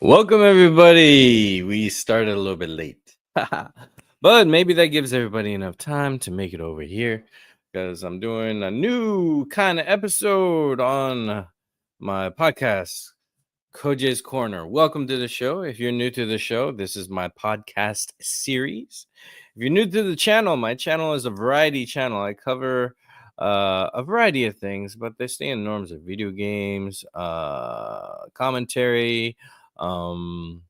Welcome, everybody. We started a little bit late, but maybe that gives everybody enough time to make it over here because I'm doing a new kind of episode on my podcast, Kojay's Corner. Welcome to the show. If you're new to the show, this is my podcast series. If you're new to the channel, my channel is a variety channel. I cover a variety of things, but they stay in norms of video games, commentary, um,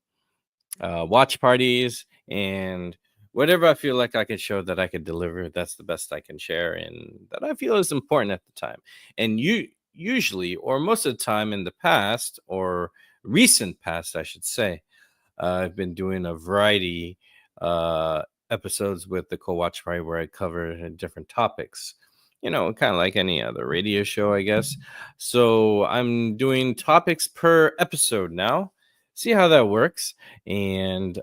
watch parties, and whatever I feel like I could show that I could deliver. That's the best I can share, and that I feel is important at the time. And you usually, or most of the time in the past, or recent past, I should say, I've been doing a variety episodes with the co-watch party where I cover different topics. Kind of like any other radio show, I guess. So I'm doing topics per episode now. See how that works. And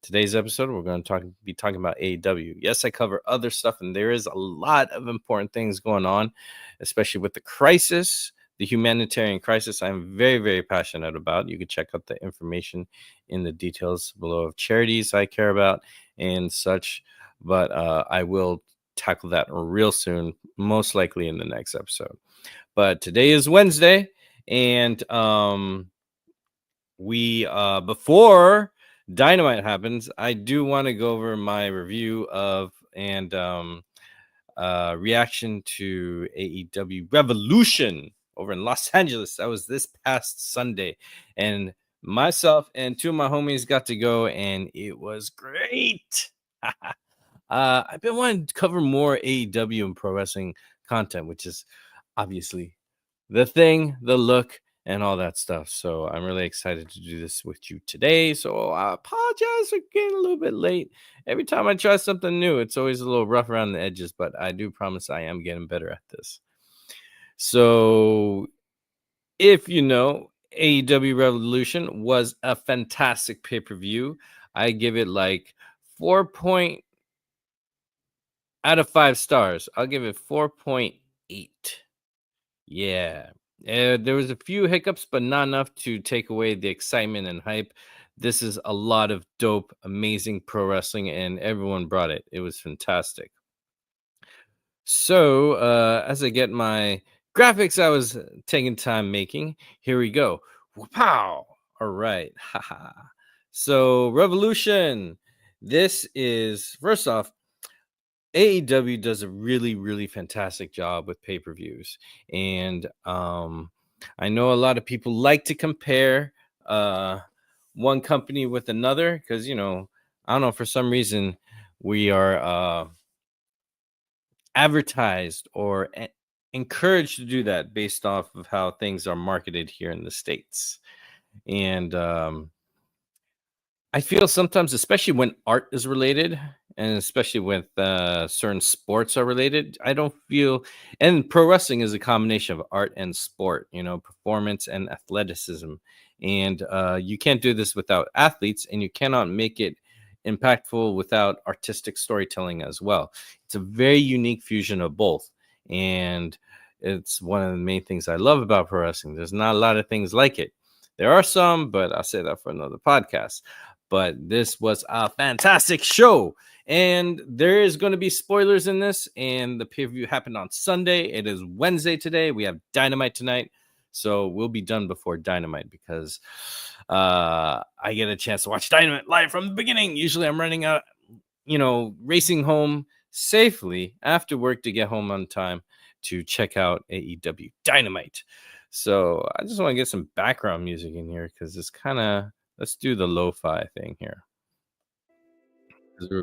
today's episode, we're going to be talking about AEW. Yes, I cover other stuff, and there is a lot of important things going on, especially with the crisis, the humanitarian crisis. I'm very, very passionate about. You can check out the information in the details below of charities I care about and such. But I will tackle that real soon, most likely in the next episode. But today is Wednesday, and we before Dynamite happens, I do want to go over my review of and reaction to AEW Revolution over in Los Angeles. That was this past Sunday, and myself and two of my homies got to go, and it was great. I've been wanting to cover more AEW and pro wrestling content, which is obviously the thing, the look, and all that stuff. So I'm really excited to do this with you today. So I apologize for getting a little bit late. Every time I try something new, it's always a little rough around the edges, but I do promise I am getting better at this. So if you know, AEW Revolution was a fantastic pay-per-view. I give it like 4 point out of 5 stars. I'll give it 4.8. Yeah. There was a few hiccups, but not enough to take away the excitement and hype. This is a lot of dope, amazing pro wrestling, and everyone brought it. It was fantastic. So, as I get my graphics I was taking time making, here we go. Pow! All right. Haha. So, Revolution. This is, first off, AEW does a really, really fantastic job with pay-per-views. And I know a lot of people like to compare one company with another because, I don't know, for some reason we are advertised or encouraged to do that based off of how things are marketed here in the States. And I feel sometimes, especially when art is related, and especially with certain sports are related, I don't feel. And pro wrestling is a combination of art and sport, performance and athleticism. And you can't do this without athletes, and you cannot make it impactful without artistic storytelling as well. It's a very unique fusion of both. And it's one of the main things I love about pro wrestling. There's not a lot of things like it. There are some, but I'll say that for another podcast. But this was a fantastic show. And there is going to be spoilers in this. And the pay-per-view happened on Sunday. It is Wednesday today. We have Dynamite tonight. So we'll be done before Dynamite because I get a chance to watch Dynamite live from the beginning. Usually I'm running out, racing home safely after work to get home on time to check out AEW Dynamite. So I just want to get some background music in here because it's kind of, let's do the lo-fi thing here. You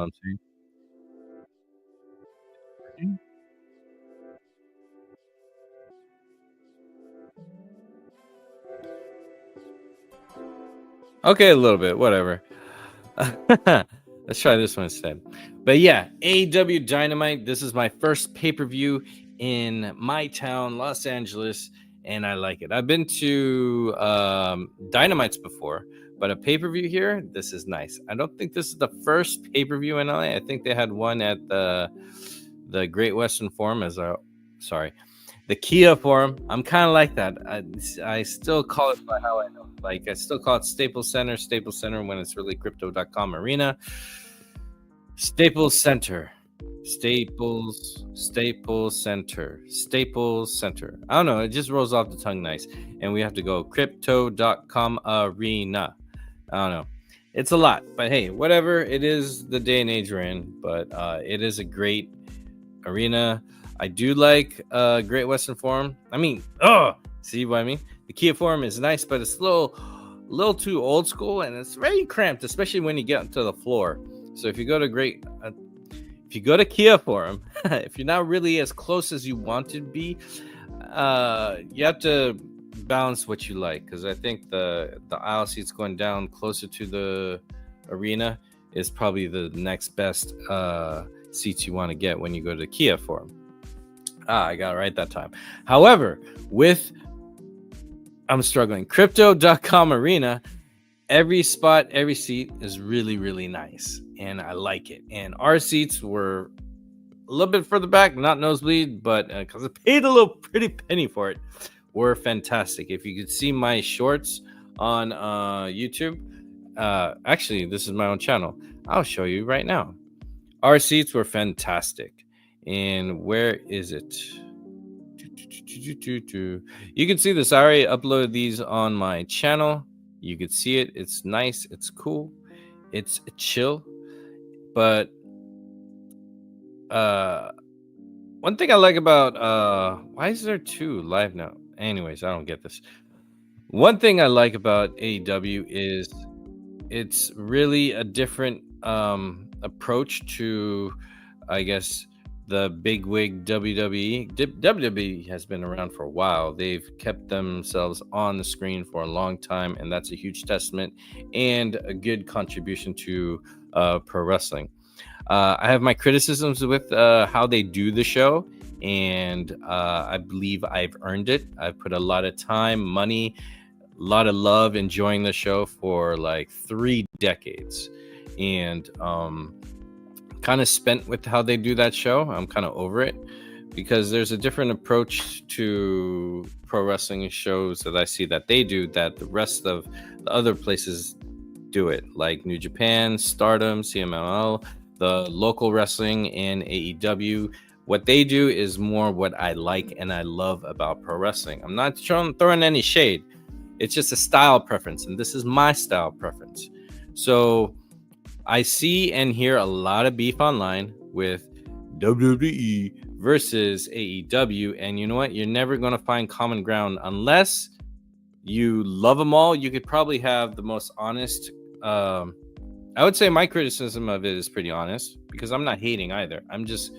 know what I'm saying? Okay, a little bit, whatever. Let's try this one instead. But yeah, AEW Dynamite. This is my first pay-per-view in my town, Los Angeles, and I like it. I've been to Dynamites before, but a pay-per-view here, this is nice. I don't think this is the first pay-per-view in LA. I think they had one at the Great Western Forum sorry, The Kia Forum, I'm kind of like that. I still call it by how I know. Like, I still call it Staples Center when it's really Crypto.com Arena. Staples Center. Staples Center. I don't know. It just rolls off the tongue nice. And we have to go Crypto.com Arena. I don't know. It's a lot. But hey, whatever. It is the day and age we're in. But it is a great arena. I do like Great Western Forum. I mean, see what I mean? The Kia Forum is nice, but it's a little too old school, and it's very cramped, especially when you get to the floor. So if you go to Kia Forum, if you're not really as close as you want to be, you have to balance what you like, because I think the aisle seats going down closer to the arena is probably the next best seats you want to get when you go to the Kia Forum. I got it right that time. However, I'm struggling. Crypto.com Arena, every spot, every seat is really, really nice. And I like it. And our seats were a little bit further back, not nosebleed, but because I paid a little pretty penny for it, were fantastic. If you could see my shorts on YouTube, actually, this is my own channel. I'll show you right now. Our seats were fantastic. And where is it? You can see this. I already uploaded these on my channel. You can see it. It's nice. It's cool. It's chill. But one thing I like about why is there two live now? Anyways, I don't get this. One thing I like about AEW is it's really a different approach to, I guess, the bigwig WWE. WWE has been around for a while. They've kept themselves on the screen for a long time, and that's a huge testament and a good contribution to pro wrestling. I have my criticisms with how they do the show, and I believe I've earned it. I've put a lot of time, money, a lot of love enjoying the show for like 3 decades, and kind of spent with how they do that show. I'm kind of over it, because there's a different approach to pro wrestling shows that I see that they do that the rest of the other places do it, like New Japan, Stardom, CMLL, the local wrestling, and AEW. What they do is more what I like and I love about pro wrestling. I'm not throwing any shade. It's just a style preference, and this is my style preference. So I see and hear a lot of beef online with WWE versus AEW, and you know what? You're never going to find common ground unless you love them all. You could probably have the most honest. I would say my criticism of it is pretty honest, because I'm not hating either. I'm just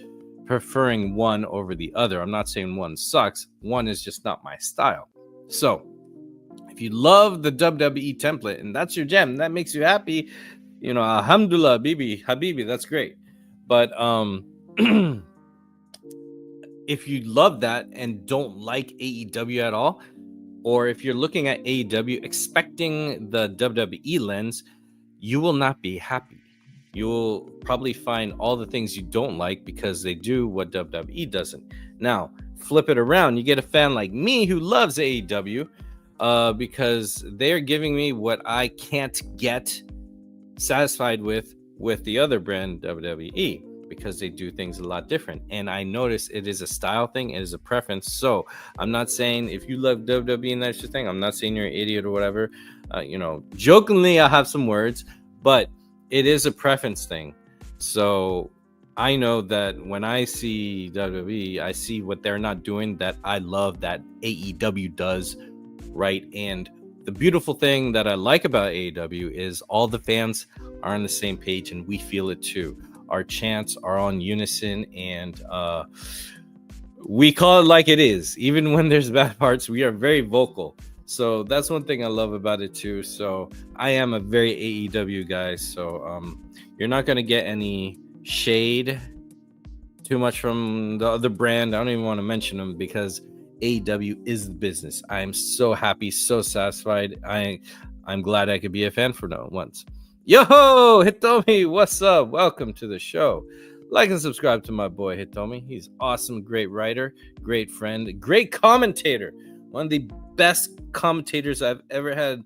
preferring one over the other. I'm not saying one sucks. One is just not my style. So if you love the WWE template and that's your gem, that makes you happy, you know, alhamdulillah, habibi, that's great. But if you love that and don't like AEW at all, or if you're looking at AEW expecting the WWE lens, you will not be happy. You will probably find all the things you don't like because they do what WWE doesn't. Now, flip it around. You get a fan like me who loves AEW because they're giving me what I can't get satisfied with the other brand, WWE, because they do things a lot different. And I notice it is a style thing. It is a preference. So I'm not saying if you love WWE and that's your thing, I'm not saying you're an idiot or whatever. You know, jokingly, I'll have some words, but it is a preference thing. So I know that when I see WWE, I see what they're not doing that I love that AEW does, right? And the beautiful thing that I like about AEW is all the fans are on the same page and we feel it too. Our chants are on unison, and we call it like it is. Even when there's bad parts, we are very vocal. So that's one thing I love about it too. So I am a very AEW guy. So you're not going to get any shade too much from the other brand. I don't even want to mention them because AEW is the business. I am so happy, so satisfied. I'm glad I could be a fan for once. Yo, Hitomi, what's up? Welcome to the show. like and subscribe to my boy Hitomi. He's awesome, great writer, great friend, great commentator. One of the best commentators I've ever had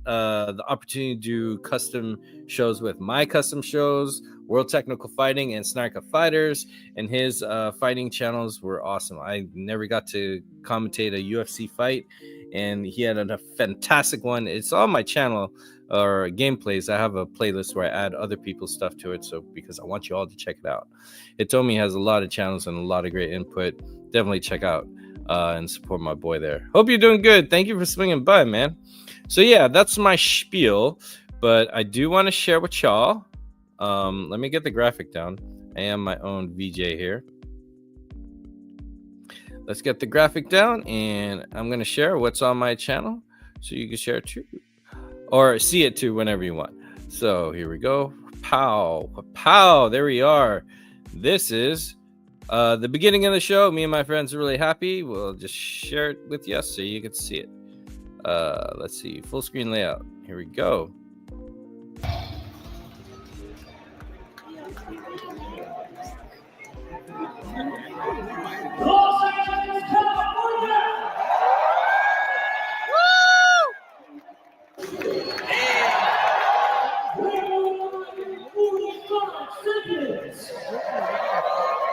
the opportunity to do custom shows with. My custom shows, World Technical Fighting and Snarka Fighters, and his fighting channels were awesome. I never got to commentate a UFC fight, and he had a fantastic one. It's on my channel or gameplays. I have a playlist where I add other people's stuff to it, so because I want you all to check it out. Hitomi has a lot of channels and a lot of great input. Definitely check out and support my boy there. Hope you're doing good. Thank you for swinging by, man. So yeah, that's my spiel, but I do want to share with y'all. Let me get the graphic down. I am my own VJ here. Let's get the graphic down, and I'm going to share what's on my channel so you can share it too, or see it too whenever you want. So here we go. Pow, there we are. This is the beginning of the show. Me and my friends are really happy. We'll just share it with you so you can see it. Let's see, full screen layout. Here we go.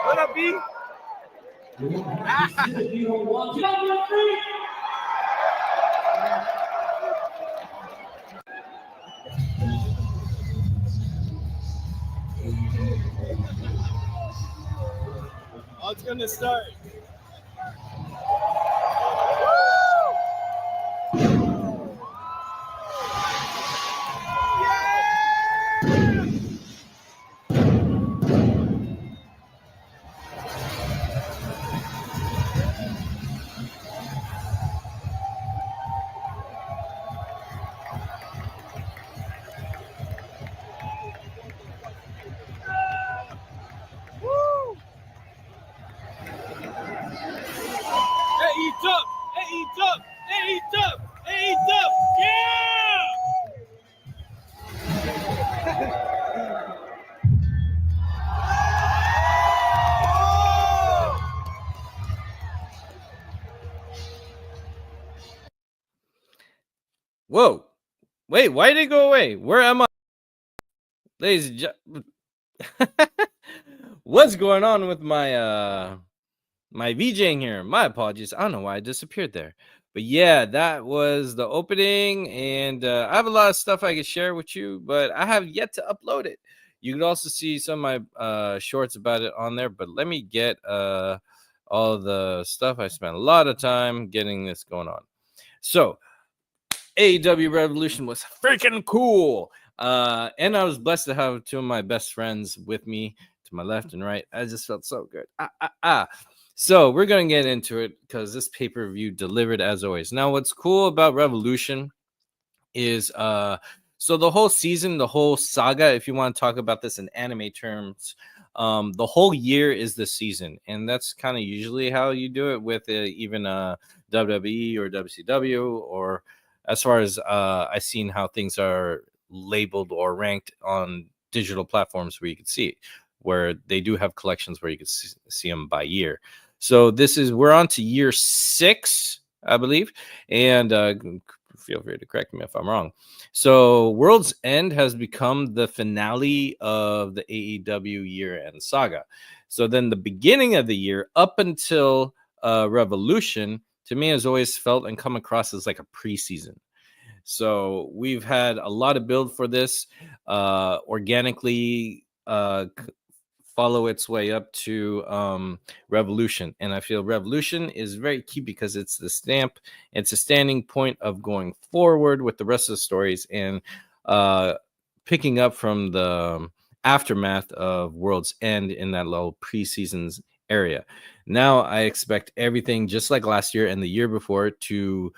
What up, B? Oh, it's gonna start. Whoa, wait, why did it go away? Where am I? Ladies and gentlemen, what's going on with my my VJing here? My apologies. I don't know why I disappeared there. But yeah, that was the opening, and I have a lot of stuff I could share with you, but I have yet to upload it. You can also see some of my shorts about it on there, but let me get all the stuff. I spent a lot of time getting this going on. So AEW Revolution was freaking cool. And I was blessed to have two of my best friends with me to my left and right. I just felt so good. So we're going to get into it because this pay-per-view delivered as always. Now, what's cool about Revolution is so the whole season, the whole saga, if you want to talk about this in anime terms, the whole year is the season. And that's kind of usually how you do it with even WWE or WCW, or as far as I've seen how things are labeled or ranked on digital platforms where you can see it, where they do have collections where you can see them by year. So we're on to year 6, I believe, and feel free to correct me if I'm wrong. So World's End has become the finale of the AEW year-end saga. So then the beginning of the year up until Revolution, to me, has always felt and come across as like a preseason. So we've had a lot of build for this, organically follow its way up to Revolution. And I feel Revolution is very key because it's the stamp, it's a standing point of going forward with the rest of the stories and picking up from the aftermath of World's End in that little preseasons area. Now I expect everything just like last year and the year before to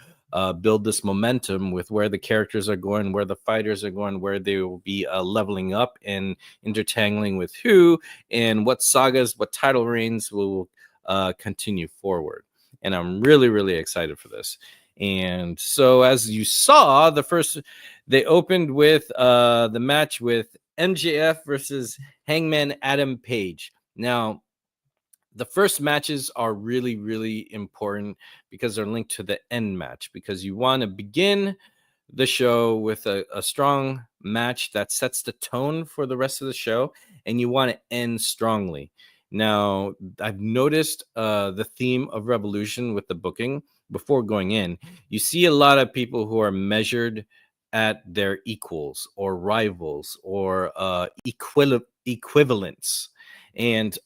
build this momentum with where the characters are going, where the fighters are going, where they will be leveling up and intertangling with who, and what sagas, what title reigns will continue forward. And I'm really, really excited for this. And so as you saw, they opened with the match with MJF versus Hangman Adam Page. Now, the first matches are really, really important because they're linked to the end match, because you want to begin the show with a strong match that sets the tone for the rest of the show, and you want to end strongly. Now, I've noticed the theme of Revolution with the booking before going in. You see a lot of people who are measured at their equals or rivals or equivalents. And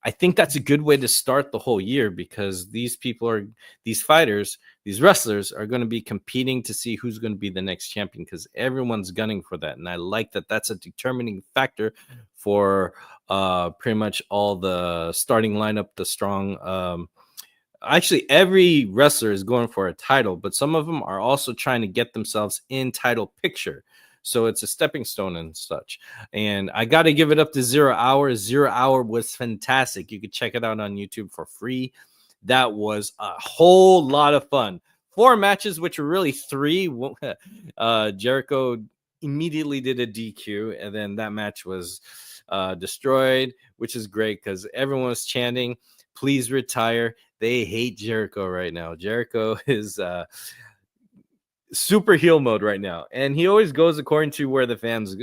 I think that's a good way to start the whole year, because these fighters, these wrestlers are going to be competing to see who's going to be the next champion, because everyone's gunning for that. And I like that that's a determining factor for pretty much all the starting lineup, the strong. Actually, every wrestler is going for a title, but some of them are also trying to get themselves in title picture. So it's a stepping stone and such. And I got to give it up to 0 Hour. 0 Hour was fantastic. You could check it out on YouTube for free. That was a whole lot of fun. 4 matches, which were really 3. Jericho immediately did a DQ, and then that match was destroyed, which is great because everyone was chanting, "Please retire." They hate Jericho right now. Jericho is super heel mode right now, and he always goes according to where the fans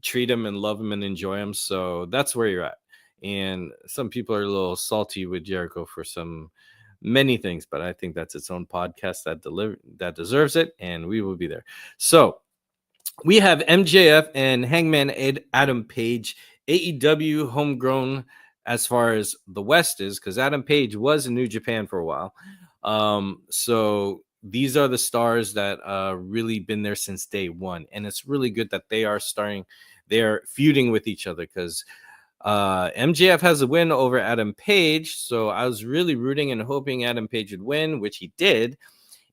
treat him and love him and enjoy him. So that's where you're at. And some people are a little salty with Jericho for many things, but I think that's its own podcast that deserves it, and we will be there. So we have MJF and Hangman Adam Page, AEW homegrown as far as the West is, because Adam Page was in New Japan for a while. So these are the stars that really been there since day one. And it's really good that they're feuding with each other, because MJF has a win over Adam Page. So I was really rooting and hoping Adam Page would win, which he did.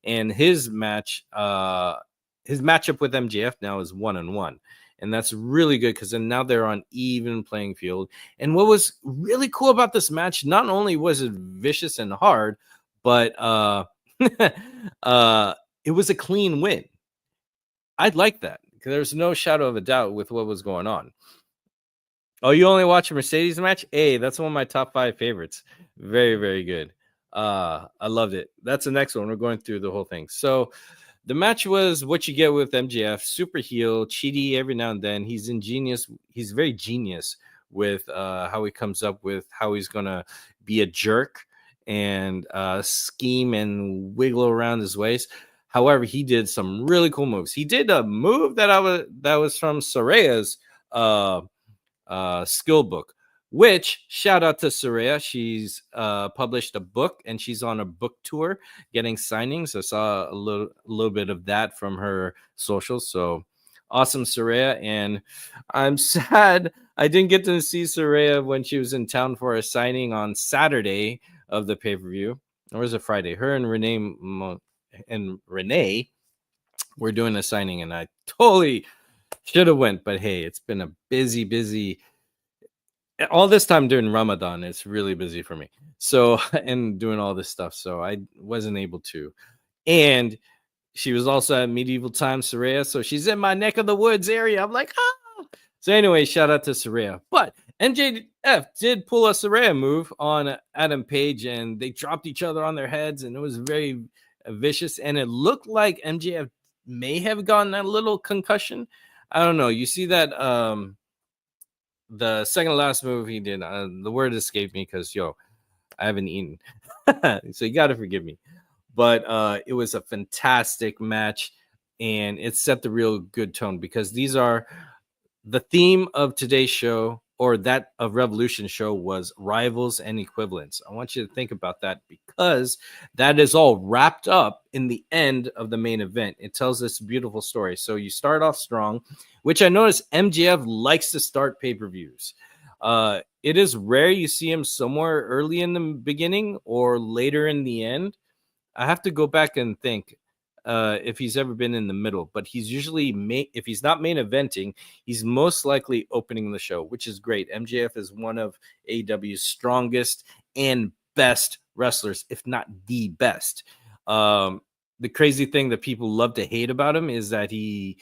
And his matchup with MJF now is 1-1. And that's really good, because then now they're on even playing field. And what was really cool about this match, not only was it vicious and hard, but it was a clean win. I'd like that, because there's no shadow of a doubt with what was going on. Oh, you only watch a Mercedes match? Hey, that's one of my top 5 favorites. Very, very good. I loved it. That's the next one. We're going through the whole thing. So the match was what you get with MJF, super heel, cheaty every now and then. He's ingenious. He's very genius with how he comes up with how he's going to be a jerk and scheme and wiggle around his waist. However, he did some really cool moves. He did a move that was from Saraya's skill book, which, shout out to Saraya. She's published a book, and she's on a book tour getting signings. I saw a little bit of that from her socials. So awesome, Saraya. And I'm sad I didn't get to see Saraya when she was in town for a signing on Saturday of the pay-per-view. Or was it Friday? Her and Renee were doing a signing, and I totally should have went. But hey, it's been a busy all this time during Ramadan. It's really busy for me. So, and doing all this stuff. So I wasn't able to. And she was also at Medieval Times, Saraya. So she's in my neck of the woods area. I'm like, ah. So anyway, shout out to Saraya. But MJF did pull a Saraya move on Adam Page, and they dropped each other on their heads, and it was very vicious. And it looked like MJF may have gotten a little concussion. I don't know. You see that the second to last move he did, the word escaped me because I haven't eaten. So you got to forgive me. But it was a fantastic match, and it set the real good tone, because these are the theme of today's show, or that of Revolution show, was rivals and equivalents. I want you to think about that, because that is all wrapped up in the end of the main event. It tells this beautiful story. So you start off strong, which I noticed MJF likes to start pay-per-views. It is rare you see him somewhere early in the beginning or later in the end. I have to go back and think if he's ever been in the middle, but he's usually if he's not main eventing, he's most likely opening the show, which is great. MJF is one of AEW's strongest and best wrestlers, if not the best. The crazy thing that people love to hate about him is that he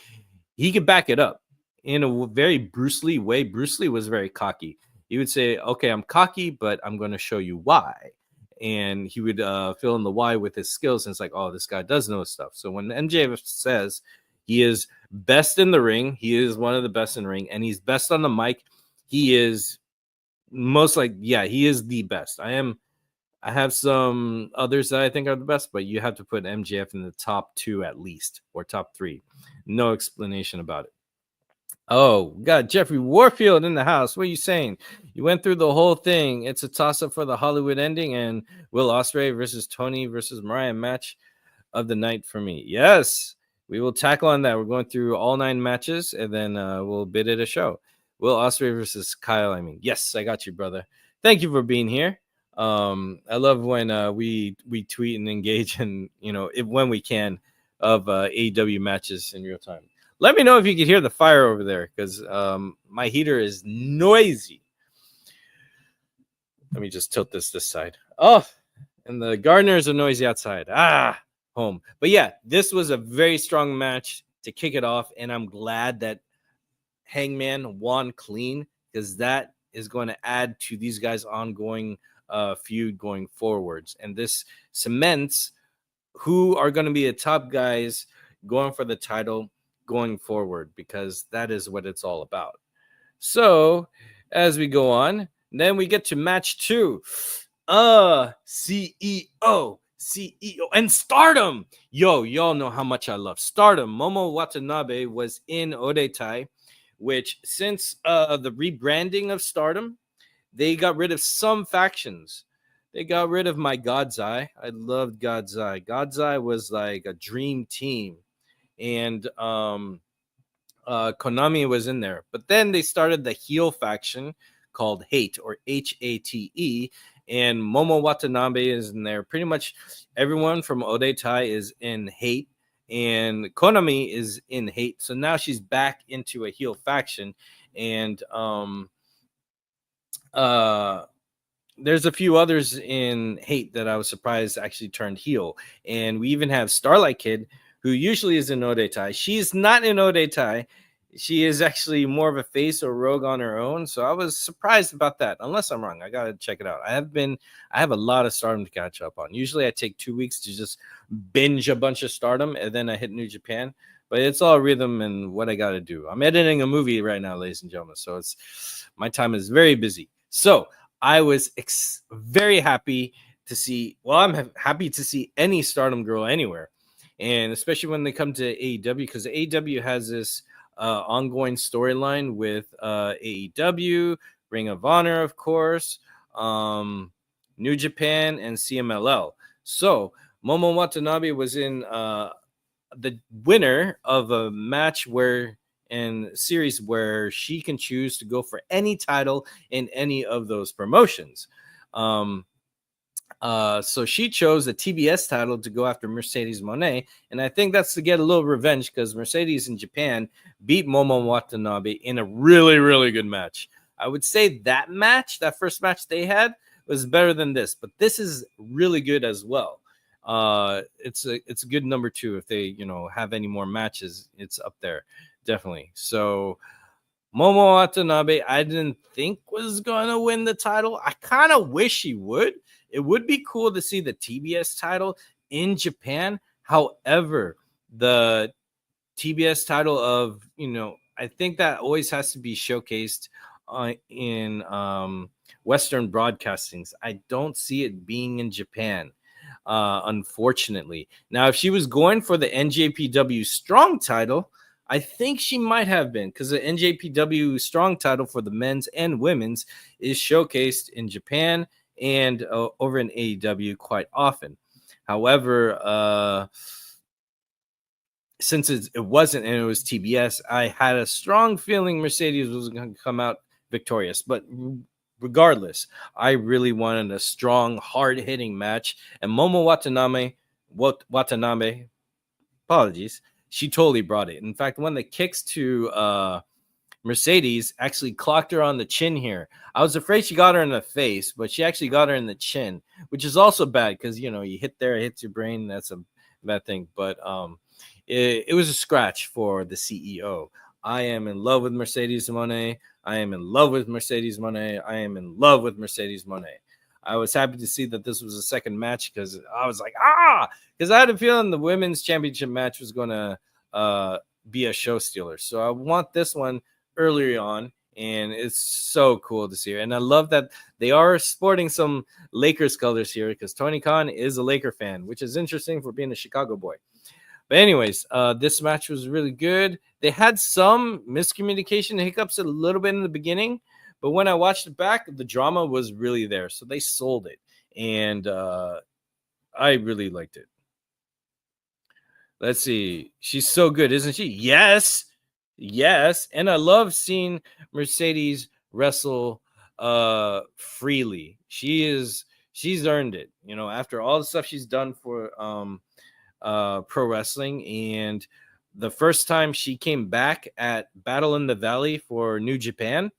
could back it up in a very Bruce Lee way. Bruce Lee was very cocky. he would say, okay, I'm cocky, but I'm going to show you why. And he would fill in the why with his skills. And it's like, oh, this guy does know stuff. So when MJF says he is best in the ring, he is one of the best in the ring, and he's best on the mic, he is he is the best. I have some others that I think are the best, but you have to put MJF in the top 2 at least, or top 3. No explanation about it. Oh, we got Jeffrey Warfield in the house. What are you saying? You went through the whole thing. It's a toss-up for the Hollywood ending and Will Ospreay versus Tony versus Mariah match of the night for me. Yes, we will tackle on that. We're going through all 9 matches, and then we'll bid it a show. Will Ospreay versus Kyle. Yes, I got you, brother. Thank you for being here. I love when we tweet and engage, and when we can, of AEW matches in real time. Let me know if you can hear the fire over there, because my heater is noisy. Let me just tilt this side. Oh, and the gardeners are noisy outside. Home. But yeah, this was a very strong match to kick it off, and I'm glad that Hangman won clean, because that is going to add to these guys' ongoing feud going forwards. And this cements who are going to be the top guys going for the title going forward, because that is what it's all about. So as we go on, then we get to match 2. CEO and Stardom. Y'all know how much I love Stardom. Momo Watanabe was in Odetai, which since the rebranding of Stardom, they got rid of some factions. They got rid of my God's Eye. I loved God's Eye. God's Eye was like a dream team. And Konami was in there. But then they started the heel faction called Hate, or Hate. And Momo Watanabe is in there. Pretty much everyone from Odetai is in Hate. And Konami is in Hate. So now she's back into a heel faction. And there's a few others in Hate that I was surprised actually turned heel. And we even have Starlight Kid, who usually is in Odetai. She's not in Odetai. She is actually more of a face or rogue on her own. So I was surprised about that. Unless I'm wrong, I got to check it out. I have a lot of Stardom to catch up on. Usually I take 2 weeks to just binge a bunch of Stardom, and then I hit New Japan. But it's all rhythm and what I got to do. I'm editing a movie right now, ladies and gentlemen. So my time is very busy. So I was very happy to see, I'm happy to see any Stardom girl anywhere. And especially when they come to AEW, because AEW has this ongoing storyline with AEW, Ring of Honor, of course, New Japan, and CMLL. So Momo Watanabe was in the winner of a match series where she can choose to go for any title in any of those promotions. So she chose the TBS title to go after Mercedes Moné, and I think that's to get a little revenge, because Mercedes in Japan beat Momo Watanabe in a really, really good match. I would say that first match they had, was better than this, but this is really good as well. It's a good number 2. If they have any more matches, it's up there definitely. So Momo Watanabe, I didn't think was gonna win the title. I kind of wish he would. It would be cool to see the TBS title in Japan. However, the TBS title of, I think that always has to be showcased in Western broadcastings. I don't see it being in Japan, unfortunately. Now, if she was going for the NJPW Strong title, I think she might have been, because the NJPW Strong title for the men's and women's is showcased in Japan and over in AEW quite often. However, since it wasn't, and it was TBS, I had a strong feeling Mercedes was going to come out victorious. But regardless, I really wanted a strong, hard-hitting match. And Momo Watanabe, apologies, she totally brought it. In fact, one of the kicks to Mercedes actually clocked her on the chin here. I was afraid she got her in the face, but she actually got her in the chin, which is also bad, because you hit there, it hits your brain. That's a bad thing. But it was a scratch for the CEO. I am in love with Mercedes Moné. I am in love with Mercedes Moné. I am in love with Mercedes Moné. I was happy to see that this was a second match because I was like, because I had a feeling the women's championship match was going to be a show stealer. So I want this one earlier on, and it's so cool to see her. And I love that they are sporting some Lakers colors here because Tony Khan is a Laker fan, which is interesting for being a Chicago boy. But anyways, this match was really good. They had some miscommunication hiccups a little bit in the beginning, but when I watched it back, the drama was really there. So they sold it, and I really liked it. Let's see. She's so good, isn't she? Yes. And I love seeing Mercedes wrestle freely. She's earned it, after all the stuff she's done for pro wrestling. And the first time she came back at Battle in the Valley for New Japan,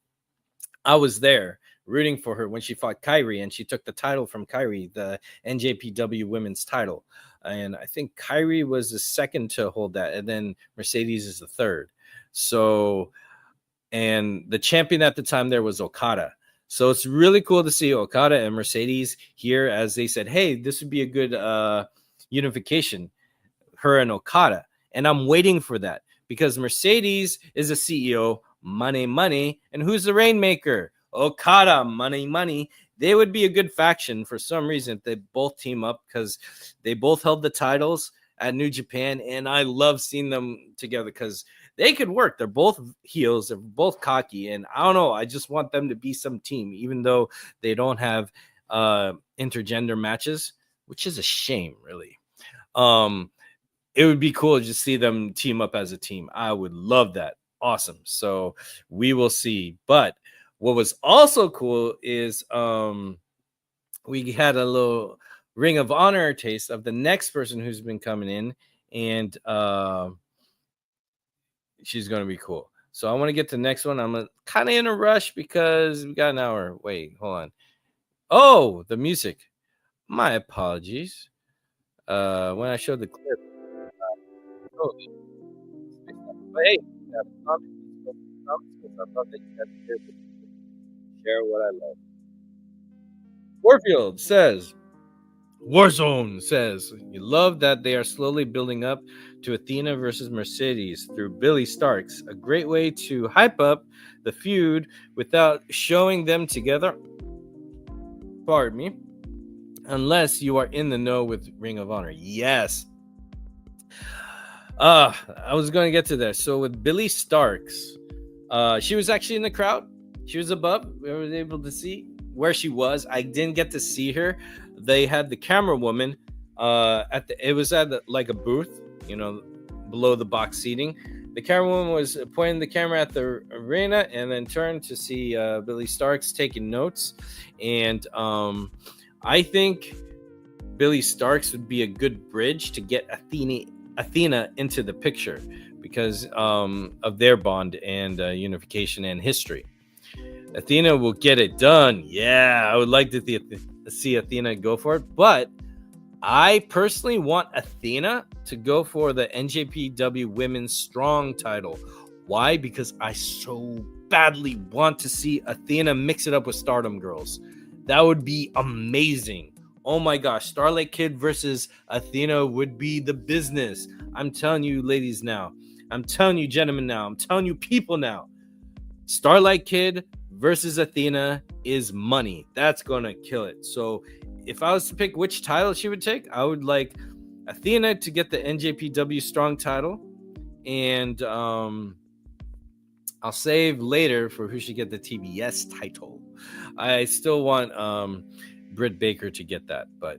I was there rooting for her when she fought Kairi, and she took the title from Kairi, the NJPW women's title. And I think Kairi was the second to hold that, and then Mercedes is the third. So, and the champion at the time there was Okada. So it's really cool to see Okada and Mercedes here, as they said, hey, this would be a good unification, her and Okada. And I'm waiting for that because Mercedes is a CEO, money. And who's the Rainmaker? Okada, money. They would be a good faction for some reason if they both team up because they both held the titles at New Japan. And I love seeing them together because they could work. They're both heels. They're both cocky. And I don't know. I just want them to be some team, even though they don't have intergender matches, which is a shame, really. It would be cool to just see them team up as a team. I would love that. Awesome. So we will see. But what was also cool is we had a little Ring of Honor taste of the next person who's been coming in, and she's going to be cool. So I want to get to the next one. I'm kind of in a rush because we got an hour. Wait, hold on. Oh, the music. My apologies. When I showed the clip. But hey, I thought that you had to share what I love. Warfield says, Warzone says, you love that they are slowly building up to Athena versus Mercedes through Billy Starks. A great way to hype up the feud without showing them together. Pardon me. Unless you are in the know with Ring of Honor. Yes. I was going to get to that. So with Billy Starks, she was actually in the crowd. She was above. We were able to see where she was. I didn't get to see her. They had the camera woman it was at like a booth, below the box seating. The camera woman was pointing the camera at the arena and then turned to see Billy Starks taking notes. And I think Billy Starks would be a good bridge to get Athena into the picture because of their bond and unification and history. Athena will get it done. Yeah, I would like to see Athena go for it, but I personally want Athena to go for the NJPW Women's Strong title. Why? Because I so badly want to see Athena mix it up with Stardom Girls. That would be amazing. Oh my gosh, Starlight Kid versus Athena would be the business. I'm telling you ladies now. I'm telling you gentlemen now. I'm telling you people now. Starlight Kid versus Athena is money. That's going to kill it. So if I was to pick which title she would take, I would like Athena to get the NJPW Strong title. And I'll save later for who should get the TBS title. I still want Britt Baker to get that, but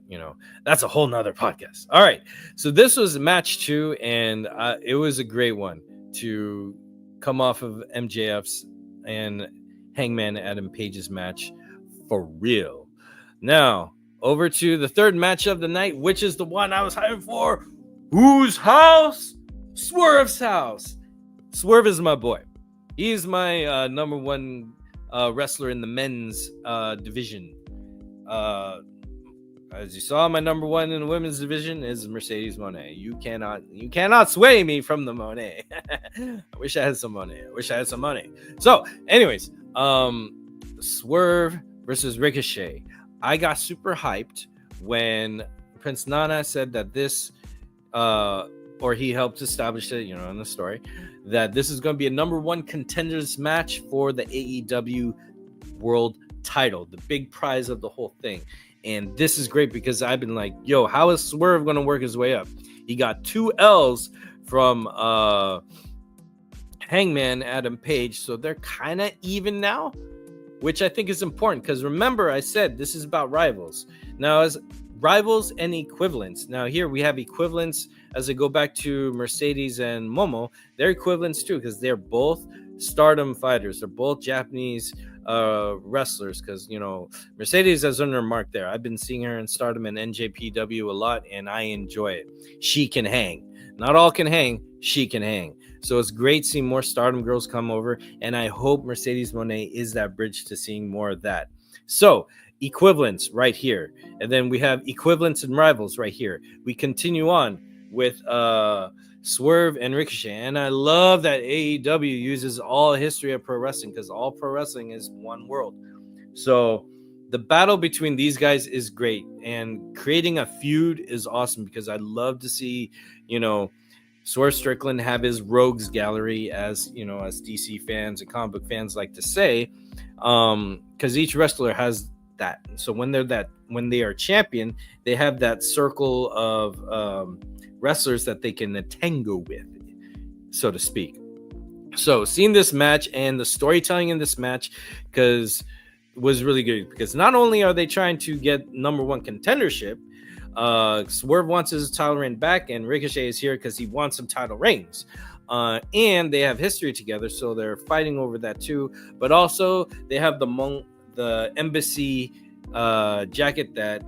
that's a whole nother podcast. All right, so this was match 2, and it was a great one to come off of MJF's and Hangman Adam Page's match for real. Now over to the third match of the night, which is the one I was hired for. Whose house? Swerve's house. Swerve is my boy. He's my number one wrestler in the men's division. as you saw, my number one in the women's division is Mercedes Moné. You cannot sway me from the Moné. I wish I had some money. So, anyways, Swerve versus Ricochet. I got super hyped when Prince Nana said that this, or he helped establish it, in the story, that this is going to be a number one contenders match for the AEW World Title, the big prize of the whole thing. And this is great because I've been like, yo, how is Swerve going to work his way up? He got 2 L's from Hangman Adam Page, so they're kind of even now, which I think is important because remember I said this is about rivals. Now, as rivals and equivalents. Now here we have equivalents as I go back to Mercedes and Momo. They're equivalents too because they're both Stardom fighters. They're both Japanese wrestlers because Mercedes has earned her mark there. I've been seeing her in Stardom and NJPW a lot and I enjoy it. She can hang. Not all can hang, she can hang. So it's great seeing more Stardom girls come over, and I hope Mercedes Moné is that bridge to seeing more of that. So equivalents right here, and then we have equivalents and rivals right here. We continue on with Swerve and Ricochet, and I love that AEW uses all history of pro wrestling because all pro wrestling is one world. So the battle between these guys is great, and creating a feud is awesome because I love to see Swerve Strickland have his rogues gallery, as as DC fans and comic book fans like to say, because each wrestler has that. So when they are champion, they have that circle of wrestlers that they can tango with, so to speak. So seeing this match and the storytelling in this match was really good because not only are they trying to get number one contendership, Swerve wants his title reign back, and Ricochet is here because he wants some title reigns. And they have history together, so they're fighting over that too. But also, they have the embassy jacket that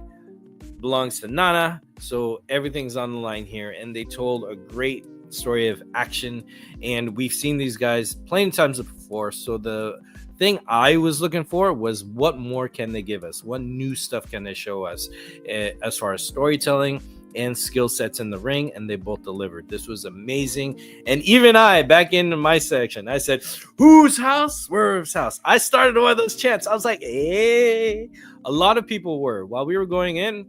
belongs to Nana, so everything's on the line here. And they told a great story of action, and we've seen these guys plenty of times before. So the thing I was looking for was what more can they give us? What new stuff can they show us as far as storytelling and skill sets in the ring? And they both delivered. This was amazing. And even I, back in my section, I said, whose house? Swerve's house. I started one of those chants. I was like, hey. A lot of people were. While we were going in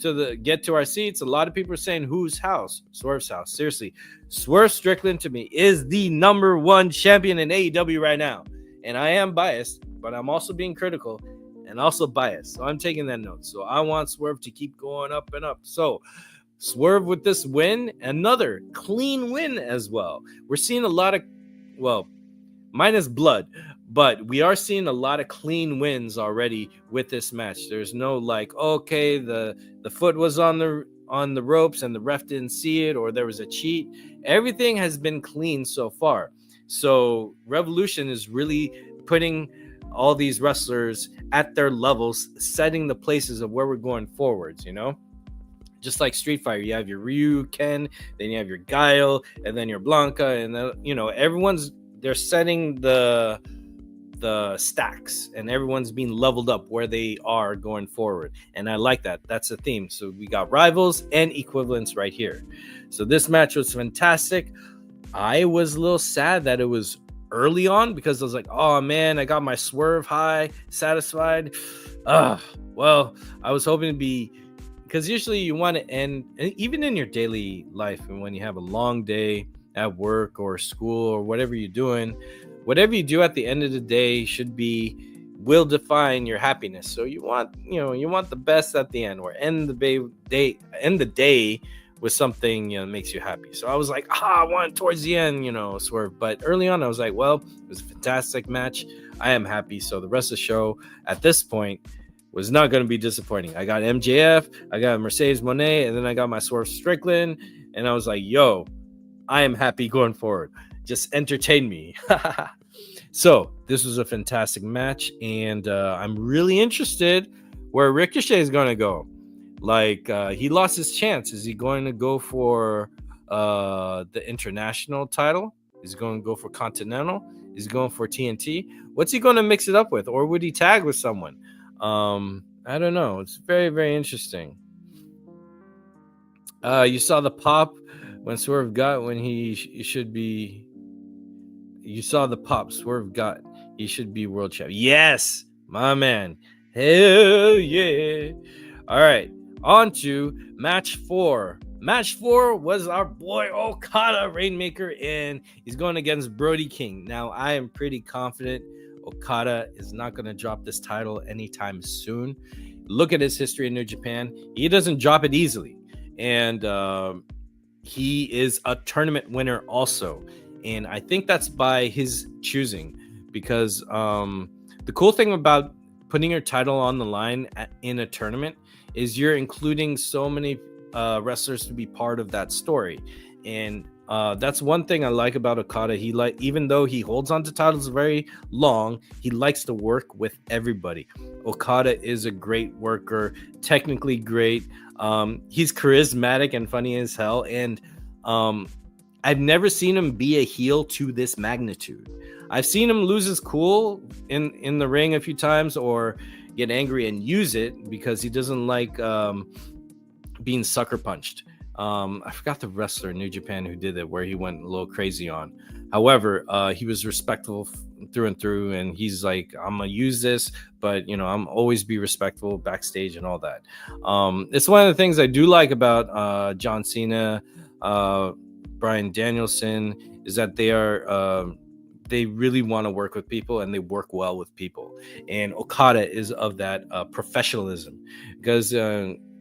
to get to our seats, a lot of people were saying, whose house? Swerve's house. Seriously. Swerve Strickland to me is the number one champion in AEW right now. And I am biased, but I'm also being critical and also biased. So I'm taking that note. So I want Swerve to keep going up and up. So Swerve with this win, another clean win as well. We're seeing a lot of, minus blood, but we are seeing a lot of clean wins already with this match. There's no okay, the foot was on the ropes and the ref didn't see it, or there was a cheat. Everything has been clean so far. So Revolution is really putting all these wrestlers at their levels, setting the places of where we're going forwards, just like Street Fighter. You have your Ryu, Ken, then you have your Guile, and then your Blanca, and then, they're setting the stacks, and everyone's being leveled up where they are going forward. And I like that. That's the theme. So we got rivals and equivalents right here. So this match was fantastic. I was a little sad that it was early on because I was like, oh man, I got my Swerve high, satisfied. Well, I was hoping to be, because usually you want to end, even in your daily life, and when you have a long day at work or school or whatever you're doing, whatever you do at the end of the day will define your happiness. So you want the best at the end, or end the day with something makes you happy. So I was like, I want towards the end, Swerve. But early on, I was like, well, it was a fantastic match. I am happy. So the rest of the show at this point was not going to be disappointing. I got MJF, I got Mercedes Moné, and then I got my Swerve Strickland. And I was like, yo, I am happy going forward. Just entertain me. So this was a fantastic match. And I'm really interested where Ricochet is going to go. He lost his chance. Is he going to go for the international title? Is he going to go for Continental? Is he going for TNT? What's he going to mix it up with? Or would he tag with someone? I don't know. It's very, very interesting. You saw the pop when Swerve got when he should be. You saw the pop Swerve got. He should be world champion. Yes, my man. Hell yeah. All right, on to match 4. Match 4 was our boy Okada Rainmaker, and he's going against Brody King. Now, I am pretty confident Okada is not going to drop this title anytime soon. Look at his history in New Japan. He doesn't drop it easily. And he is a tournament winner also. And I think that's by his choosing, because the cool thing about putting your title on the line in a tournament is you're including so many wrestlers to be part of that story. And that's one thing I like about Okada. Even though he holds on to titles very long, he likes to work with everybody. Okada is a great worker, technically great. He's charismatic and funny as hell. And I've never seen him be a heel to this magnitude. I've seen him lose his cool in the ring a few times, or get angry and use it because he doesn't like being sucker punched. I forgot the wrestler in New Japan who did it, where he went a little crazy on. However, he was respectful through and through, and he's like, I'm gonna use this, but I'm always be respectful backstage and all that. It's one of the things I do like about John Cena, Bryan Danielson, is that they really want to work with people, and they work well with people. And Okada is of that professionalism, because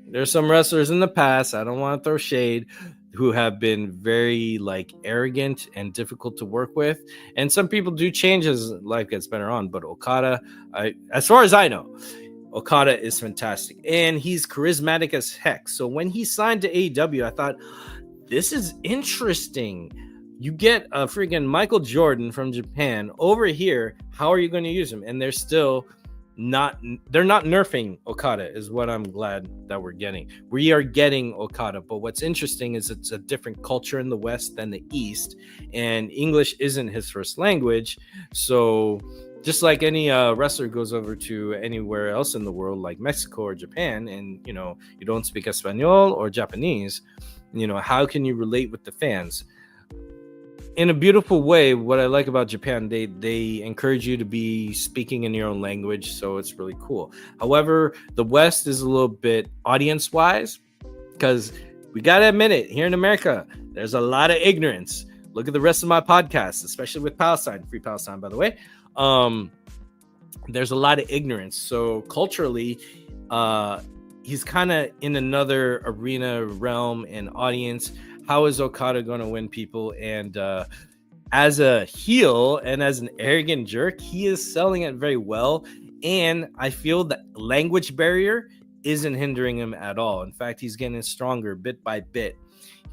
there's some wrestlers in the past, I don't want to throw shade, who have been very arrogant and difficult to work with. And some people do change as life gets better on. But Okada, as far as I know, Okada is fantastic, and he's charismatic as heck. So when he signed to AEW, I thought, this is interesting. You get a freaking Michael Jordan from Japan over here. How are you going to use him? And they're not nerfing Okada, is what I'm glad that we're getting. We are getting Okada, but what's interesting is it's a different culture in the West than the East, and English isn't his first language. So just like any wrestler goes over to anywhere else in the world, like Mexico or Japan, and you don't speak Espanol or Japanese, how can you relate with the fans? In a beautiful way, what I like about Japan, they encourage you to be speaking in your own language, so it's really cool. However, the West is a little bit audience-wise, because we got to admit it, here in America, there's a lot of ignorance. Look at the rest of my podcasts, especially with Palestine, Free Palestine, by the way. There's a lot of ignorance. So culturally, he's kind of in another arena, realm, and audience. How is Okada going to win people? And as a heel and as an arrogant jerk, he is selling it very well. And I feel that language barrier isn't hindering him at all. In fact, he's getting stronger bit by bit.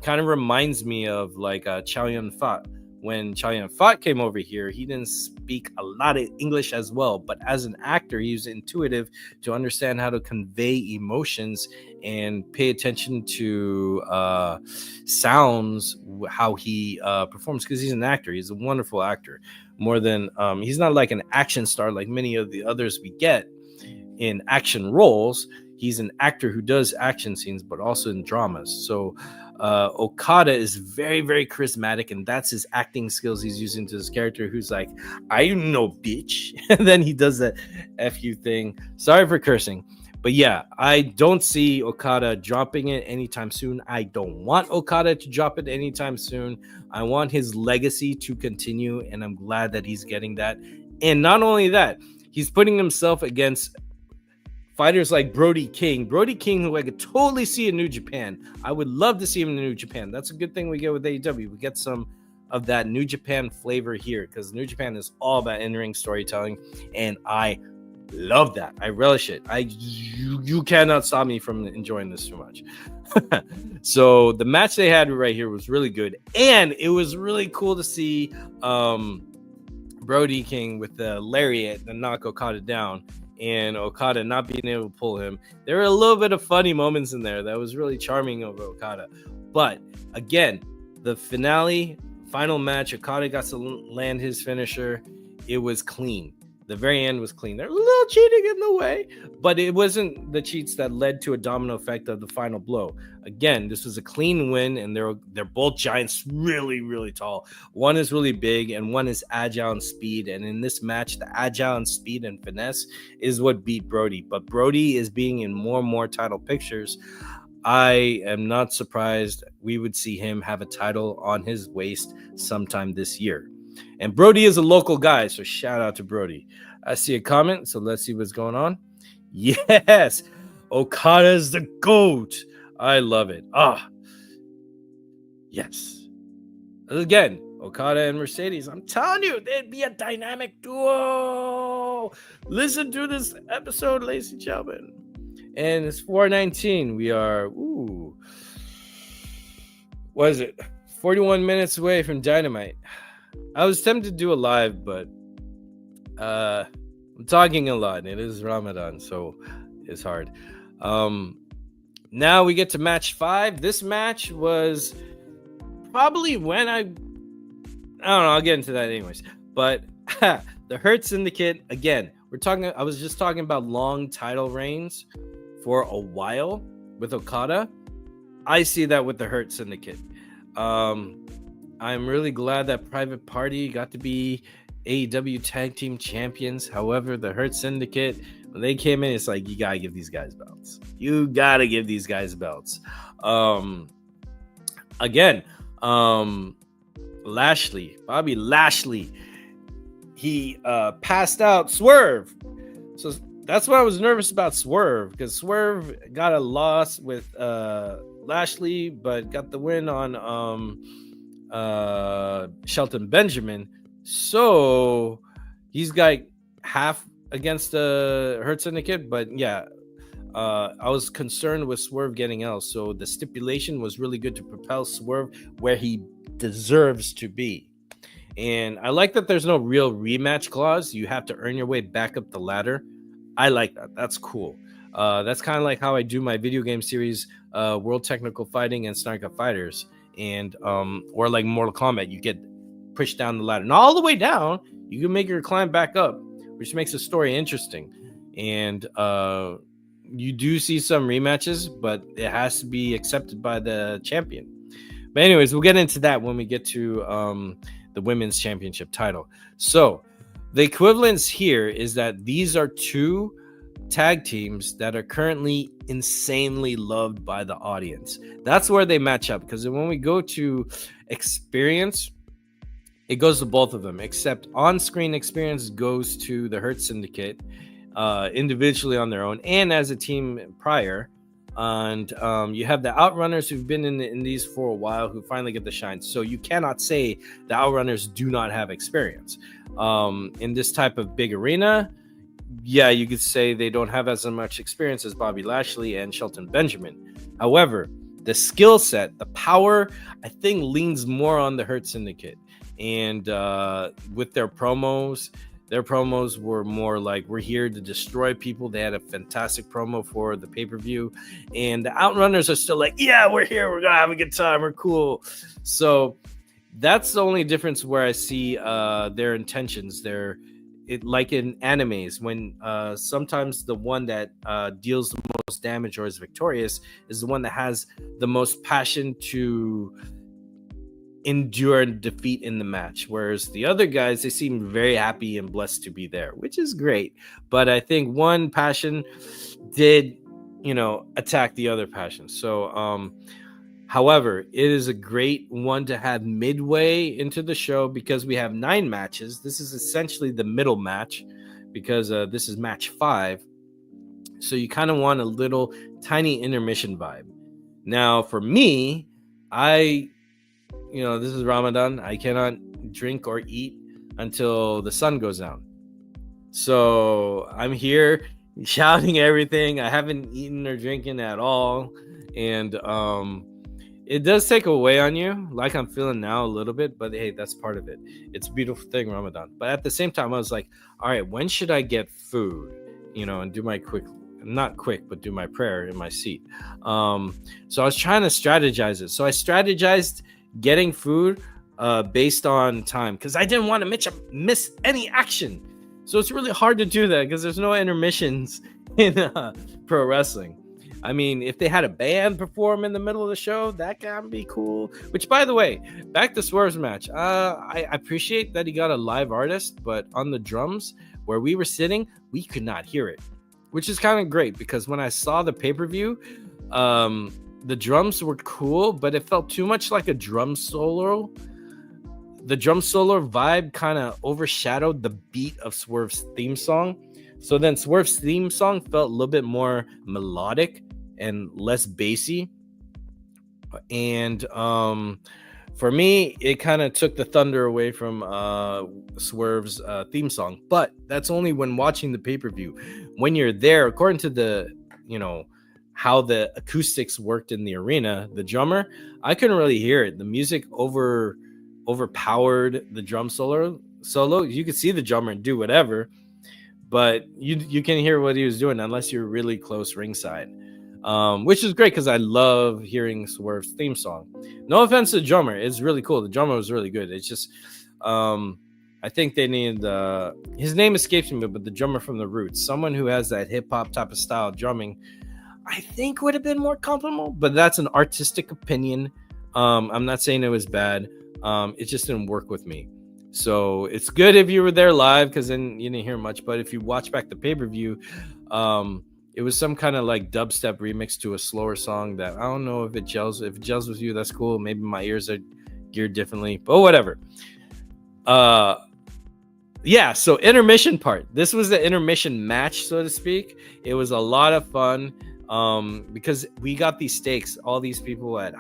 Kind of reminds me of Chow Yun-Fat. When Chow Yun-Fat came over here, he didn't speak a lot of English as well, but as an actor, he was intuitive to understand how to convey emotions and pay attention to sounds, how he performs, because he's an actor. He's a wonderful actor. More than he's not like an action star like many of the others we get in action roles. He's an actor who does action scenes, but also in dramas. So Okada is very, very charismatic, and that's his acting skills he's using to his character, who's like, I know, bitch. And then he does that FU thing. Sorry for cursing. But yeah, I don't see Okada dropping it anytime soon. I don't want Okada to drop it anytime soon. I want his legacy to continue, and I'm glad that he's getting that. And not only that, he's putting himself against fighters like Brody King, who I could totally see in New Japan. I would love to see him in New Japan. That's a good thing we get with AEW. We get some of that New Japan flavor here, because New Japan is all about in-ring storytelling, and I love that. I relish it. You cannot stop me from enjoying this too much. So the match they had right here was really good, and it was really cool to see Brody King with the lariat to knock Okada down, and Okada not being able to pull him. There were a little bit of funny moments in there that was really charming of Okada. But again, the final match, Okada got to land his finisher. It was clean. The very end was clean. There was a little cheating in the way, but it wasn't the cheats that led to a domino effect of the final blow. Again, this was a clean win, and they're both giants, really, really tall. One is really big, and one is agile and speed. And in this match, the agile and speed and finesse is what beat Brody. But Brody is being in more and more title pictures. I am not surprised we would see him have a title on his waist sometime this year. And Brody is a local guy, so shout out to Brody. I see a comment, so let's see what's going on. Yes, Okada's the GOAT. I love it. Yes. Again, Okada and Mercedes. I'm telling you, they'd be a dynamic duo. Listen to this episode, ladies and gentlemen. And it's 4:19. We are, what is it? 41 minutes away from Dynamite. I was tempted to do a live, but I'm talking a lot. It is Ramadan, so it's hard. Now we get to match 5. This match was probably when I don't know. I'll get into that anyways. But the Hurt Syndicate, again, I was just talking about long title reigns for a while with Okada. I see that with the Hurt Syndicate. I'm really glad that Private Party got to be AEW Tag Team Champions. However, the Hurt Syndicate, when they came in, it's like, you gotta give these guys belts. Again, Bobby Lashley, he passed out Swerve. So that's why I was nervous about Swerve, because Swerve got a loss with Lashley, but got the win on Shelton Benjamin. So he's got half against the Hurt Syndicate, but yeah, I was concerned with Swerve getting else. So the stipulation was really good to propel Swerve where he deserves to be. And I like that there's no real rematch clause. You have to earn your way back up the ladder. I like that. That's cool. That's kind of like how I do my video game series, World Technical Fighting and Snarka Fighters, and or like Mortal Kombat. You get pushed down the ladder, and all the way down, you can make your climb back up, which makes the story interesting. And you do see some rematches, but it has to be accepted by the champion. But anyways, we'll get into that when we get to the women's championship title. So the equivalence here is that these are two tag teams that are currently insanely loved by the audience. That's where they match up, because when we go to experience, it goes to both of them, except on-screen experience goes to the Hurt Syndicate individually on their own and as a team prior. And you have the Outrunners who've been in the Indies for a while who finally get the shine. So you cannot say the Outrunners do not have experience. In this type of big arena, yeah, you could say they don't have as much experience as Bobby Lashley and Shelton Benjamin. However, the skill set, the power, I think leans more on the Hurt Syndicate. And with their promos were more like, we're here to destroy people. They had a fantastic promo for the pay-per-view. And the Outrunners are still like, yeah, we're here. We're going to have a good time. We're cool. So that's the only difference where I see their intentions. Like in animes, when sometimes the one that deals the most damage or is victorious is the one that has the most passion to endure and defeat in the match, whereas the other guys, they seem very happy and blessed to be there, which is great. But I think one passion did, attack the other passion. So however, it is a great one to have midway into the show, because we have 9 matches. This is essentially the middle match, because this is match 5. So you kind of want a little tiny intermission vibe. Now for me, this is Ramadan. I cannot drink or eat until the sun goes down. So I'm here shouting everything. I haven't eaten or drinking at all. And it does take away on you, like I'm feeling now a little bit. But hey, that's part of it. It's a beautiful thing, Ramadan. But at the same time, I was like, all right, when should I get food? And do my do my prayer in my seat. So I was trying to strategize it. So I strategized getting food based on time, because I didn't want to miss any action. So it's really hard to do that because there's no intermissions in pro wrestling. I mean, if they had a band perform in the middle of the show, that can be cool. Which, by the way, back to Swerve's match. I appreciate that he got a live artist, but on the drums where we were sitting, we could not hear it, which is kind of great because when I saw the pay-per-view, the drums were cool, but it felt too much like a drum solo. The drum solo vibe kind of overshadowed the beat of Swerve's theme song. So then Swerve's theme song felt a little bit more melodic and less bassy. And for me, it kind of took the thunder away from Swerve's theme song. But that's only when watching the pay-per-view. When you're there, according to the, how the acoustics worked in the arena, the drummer, I couldn't really hear it. The music overpowered the drum solo. You could see the drummer do whatever, but you can hear what he was doing unless you're really close ringside, which is great because I love hearing Swerve's theme song. No offense to the drummer, it's really cool. The drummer was really good. It's just I think they needed his name escapes me, but the drummer from the Roots, someone who has that hip-hop type of style drumming, I think would have been more complimentable, but that's an artistic opinion. I'm not saying it was bad. It just didn't work with me. So it's good if you were there live because then you didn't hear much. But if you watch back the pay-per-view, it was some kind of like dubstep remix to a slower song that I don't know if it gels. If it gels with you, that's cool. Maybe my ears are geared differently, but whatever. Yeah, so intermission part. This was the intermission match, so to speak. It was a lot of fun because we got these stakes, all these people at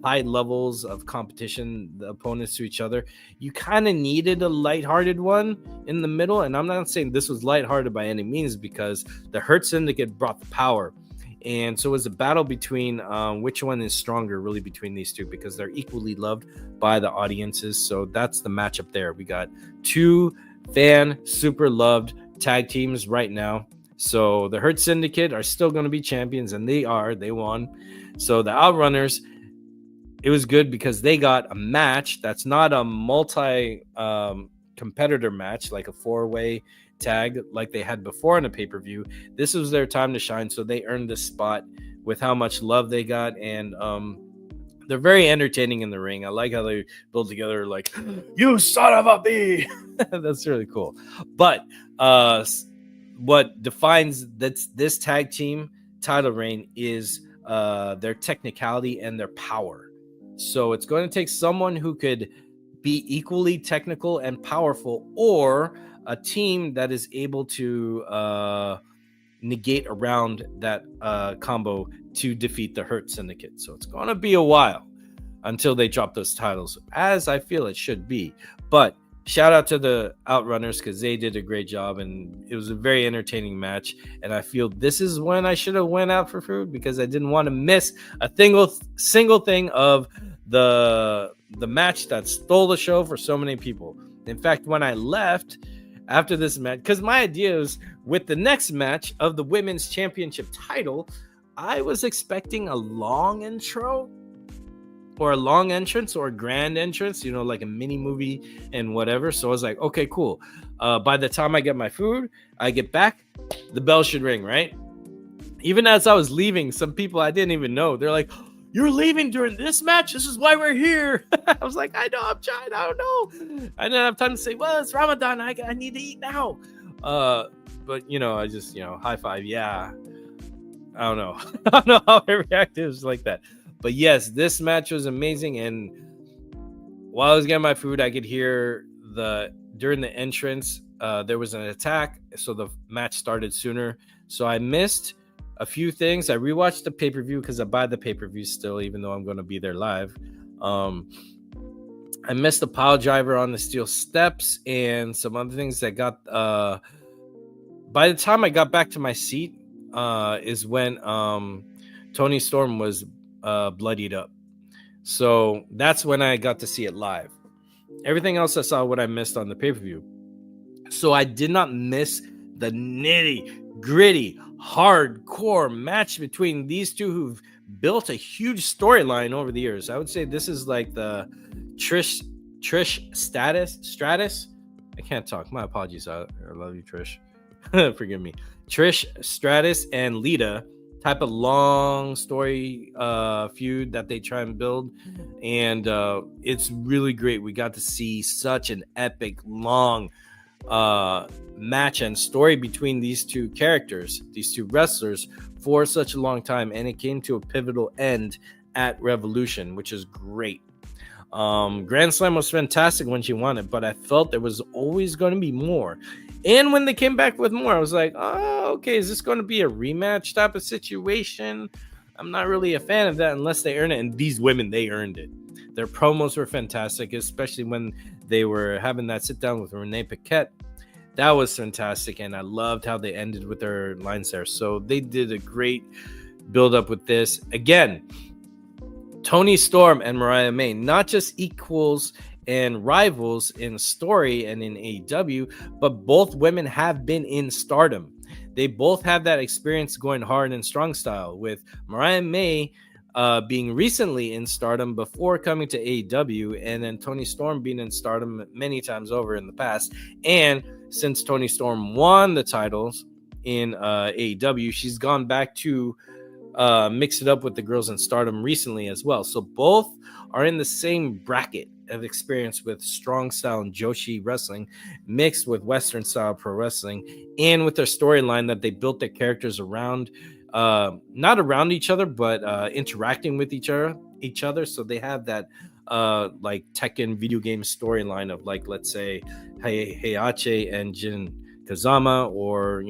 high levels of competition, the opponents to each other. You kind of needed a lighthearted one in the middle, and I'm not saying this was lighthearted by any means because the Hurt Syndicate brought the power. And so it was a battle between which one is stronger, really, between these two, because they're equally loved by the audiences. So that's the matchup there. We got two super loved tag teams right now. So the Hurt Syndicate are still going to be champions, and they won. So the Outrunners, it was good because they got a match that's not a multi-competitor match, like a four-way tag like they had before in a pay-per-view. This was their time to shine, so they earned this spot with how much love they got, and they're very entertaining in the ring. I like how they build together like, you son of a bee! That's really cool. But what defines this tag team title reign is their technicality and their power. So it's going to take someone who could be equally technical and powerful, or a team that is able to negate around that combo to defeat the Hurt Syndicate. So it's going to be a while until they drop those titles, as I feel it should be. But shout out to the Outrunners because they did a great job, and it was a very entertaining match. And I feel this is when I should have went out for food because I didn't want to miss a single thing of the match that stole the show for so many people. In fact, when I left after this match, because my idea is with the next match of the women's championship title, I was expecting a long intro or a long entrance or a grand entrance, like a mini movie and whatever. So I was like, okay, cool. By the time I get my food, I get back, the bell should ring, right? Even as I was leaving, some people I didn't even know, they're like, you're leaving during this match? This is why we're here. I was like, I know, I'm trying, I don't know. I didn't have time to say, well, it's Ramadan, I need to eat now. But, I just, high five, yeah. I don't know. I don't know how I reacted like that. But yes, this match was amazing. And while I was getting my food, I could hear during the entrance, there was an attack. So the match started sooner. So I missed a few things. I rewatched the pay-per-view because I buy the pay-per-view still, even though I'm going to be there live. I missed the pile driver on the steel steps and some other things that got... by the time I got back to my seat is when Tony Storm was bloodied up. So that's when I got to see it live. Everything else I saw what I missed on the pay-per-view. So I did not miss the nitty-gritty, hardcore match between these two who've built a huge storyline over the years. I would say this is like the Trish Stratus I can't talk. My apologies. I love you, Trish. Forgive me. Trish Stratus and Lita, type of long story feud that they try and build, and it's really great. We got to see such an epic long match and story between these two characters, these two wrestlers, for such a long time, and it came to a pivotal end at Revolution, which is great. Grand Slam was fantastic when she won it, but I felt there was always going to be more. And when they came back with more, I was like, oh, okay, is this going to be a rematch type of situation? I'm not really a fan of that unless they earn it. And these women, they earned it. Their promos were fantastic, especially when they were having that sit down with Renee Paquette. That was fantastic, and I loved how they ended with their lines there. So they did a great build up with this. Again, Toni Storm and Mariah May, not just equals and rivals in story and in AEW, but both women have been in Stardom. They both have that experience going hard in strong style, with Mariah May being recently in Stardom before coming to AEW, and then Toni Storm being in Stardom many times over in the past. And since Toni Storm won the titles in AEW, she's gone back to mix it up with the girls in Stardom recently as well. So both are in the same bracket of experience with strong style and Joshi wrestling mixed with Western style pro wrestling, and with their storyline that they built their characters around, not around each other, but interacting with each other. So they have that like Tekken video game storyline of, like, let's say Heihachi and Jin Kazama, or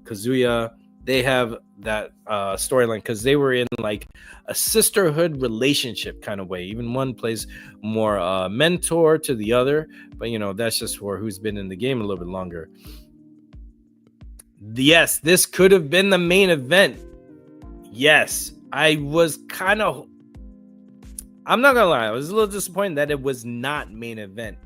Kazuya. They have that storyline because they were in like a sisterhood relationship kind of way. Even one plays more mentor to the other, but that's just for who's been in the game a little bit longer. Yes, this could have been the main event. Yes, I'm not gonna lie, I was a little disappointed that it was not main event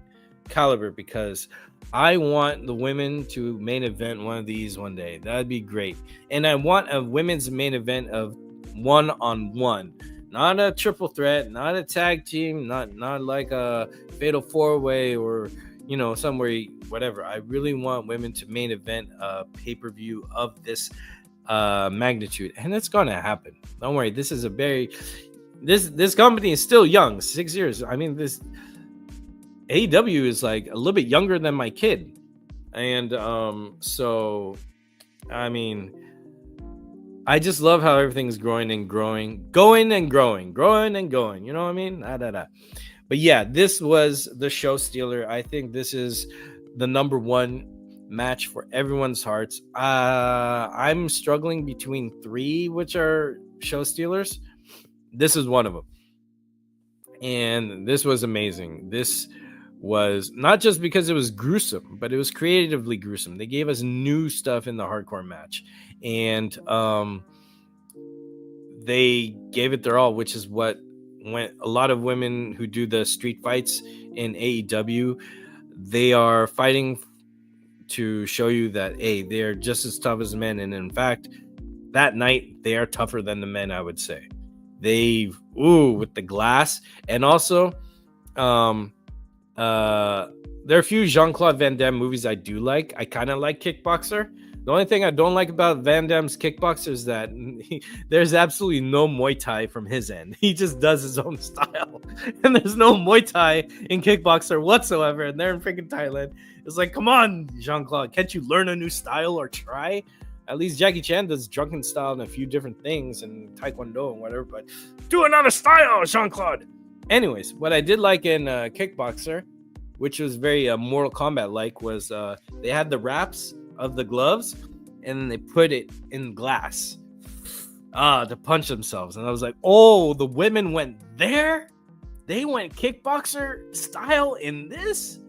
caliber, because I want the women to main event one of these one day. That'd be great. And I want a women's main event of one-on-one, not a triple threat, not a tag team, not like a fatal four-way or somewhere, whatever. I really want women to main event a pay-per-view of this magnitude, and it's gonna happen. Don't worry. This is this company is still young, 6 years. I mean, this AEW is like a little bit younger than my kid, and so I mean, I just love how everything's growing and growing. You know what I mean? But yeah, this was the show stealer. I think this is the number one match for everyone's hearts. I'm struggling between three, which are show stealers. This is one of them, and this was amazing. This was not just because it was gruesome, but it was creatively gruesome. They gave us new stuff in the hardcore match, and they gave it their all, which is what when a lot of women who do the street fights in AEW, they are fighting to show you that, hey, they're just as tough as men. And in fact, that night they are tougher than the men, I would say. With the glass. And also there are a few Jean-Claude Van Damme movies I do like. I kind of like Kickboxer. The only thing I don't like about Van Damme's Kickboxer is that there's absolutely no Muay Thai from his end. He just does his own style. And there's no Muay Thai in Kickboxer whatsoever. And they're in freaking Thailand. It's like, come on, Jean-Claude. Can't you learn a new style or try? At least Jackie Chan does drunken style and a few different things and Taekwondo and whatever. But do another style, Jean-Claude. Anyways, what I did like in Kickboxer, which was very Mortal Kombat-like, was they had the wraps of the gloves and then they put it in glass to punch themselves. And I was like, oh, the women went there? They went Kickboxer style in this?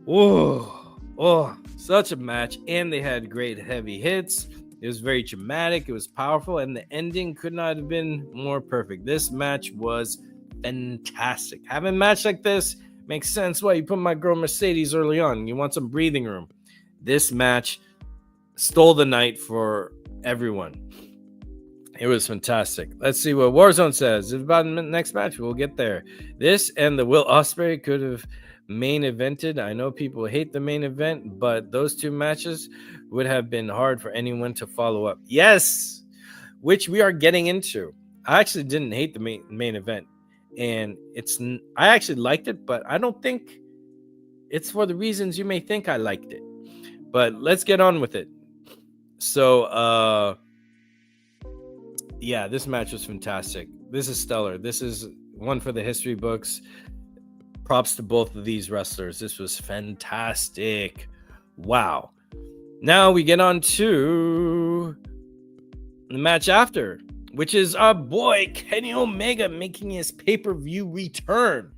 Oh, such a match. And they had great heavy hits. It was very dramatic. It was powerful. And the ending could not have been more perfect. This match was fantastic. Having a match like this makes sense why you put my girl Mercedes early on. You want some breathing room. This match stole the night for everyone. It was fantastic. Let's see what Warzone says. About the next match, we'll get there. This and the Will Ospreay could have main evented. I know people hate the main event, but those two matches would have been hard for anyone to follow up. Yes, which we are getting into. I actually didn't hate the main event, and I actually liked it, but I don't think it's for the reasons you may think I liked it. But let's get on with it. So, yeah, this match was fantastic. This is stellar. This is one for the history books. Props to both of these wrestlers. This was fantastic. Wow. Now we get on to the match after, which is our boy Kenny Omega making his pay-per-view return.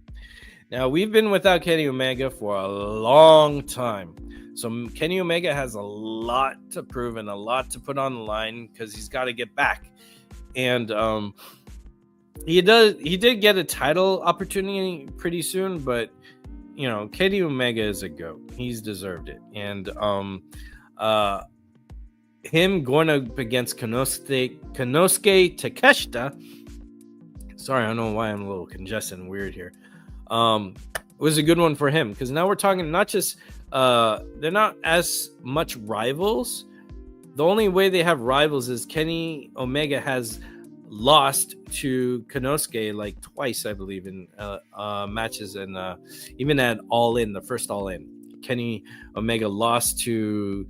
Now, we've been without Kenny Omega for a long time. So Kenny Omega has a lot to prove and a lot to put on the line because he's got to get back. And he did get a title opportunity pretty soon, but you know, Kenny Omega is a GOAT. He's deserved it. And him going up against Konosuke Takeshita. Sorry, I don't know why I'm a little congested and weird here. Was a good one for him because now we're talking not just they're not as much rivals. The only way they have rivals is Kenny Omega has lost to Konosuke like twice, I believe, in matches, and even at All In, the first All In, Kenny Omega lost, you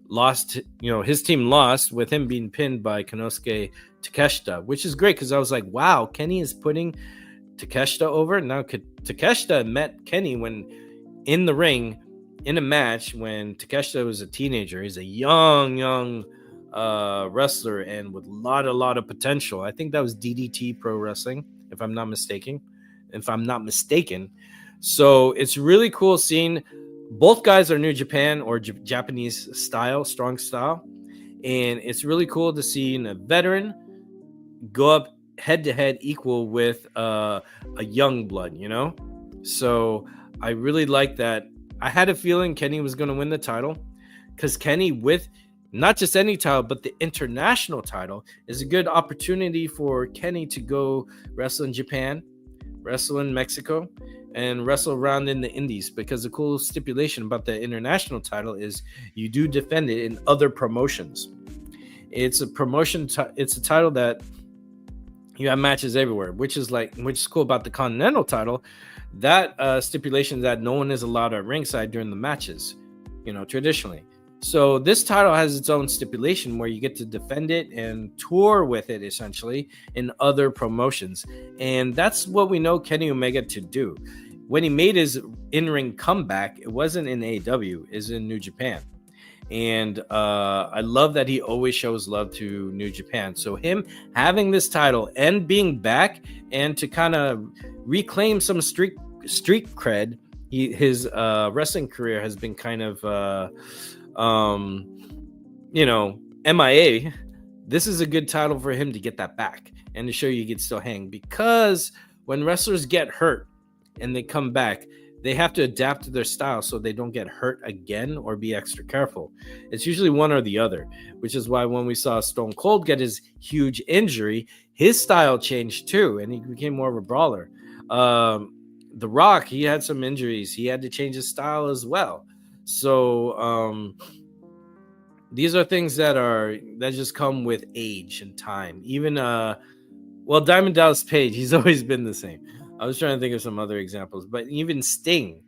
know, his team lost with him being pinned by Konosuke Takeshita, which is great because I was like, wow, Kenny is putting Takeshita over. Now Takeshita met Kenny when in the ring in a match when Takeshita was a teenager. He's a young wrestler and with a lot of potential. I think that was DDT Pro Wrestling, if I'm not mistaken. So it's really cool seeing both guys are New Japan or Japanese style, strong style, and it's really cool to see a veteran go up head to head equal with a young blood, you know. So I really like that. I had a feeling Kenny was going to win the title because Kenny, with not just any title, but the international title, is a good opportunity for Kenny to go wrestle in Japan, wrestle in Mexico, and wrestle around in the indies, because the cool stipulation about the international title is you do defend it in other promotions. It's a promotion. It's a title that you have matches everywhere, which is cool about the Continental title. That stipulation that no one is allowed at ringside during the matches, you know, traditionally. So this title has its own stipulation where you get to defend it and tour with it essentially in other promotions. And that's what we know Kenny Omega to do. When he made his in-ring comeback, it wasn't in AEW, it's in New Japan. And I love that he always shows love to New Japan. So him having this title and being back and to kind of reclaim some street cred, his wrestling career has been kind of MIA. This is a good title for him to get that back and to show you can still hang, because when wrestlers get hurt and they come back, they have to adapt to their style so they don't get hurt again or be extra careful. It's usually one or the other, which is why when we saw Stone Cold get his huge injury, his style changed too, and he became more of a brawler. The Rock, he had some injuries. He had to change his style as well. So these are things that just come with age and time. Even Diamond Dallas Page, he's always been the same. I was trying to think of some other examples, but even Sting,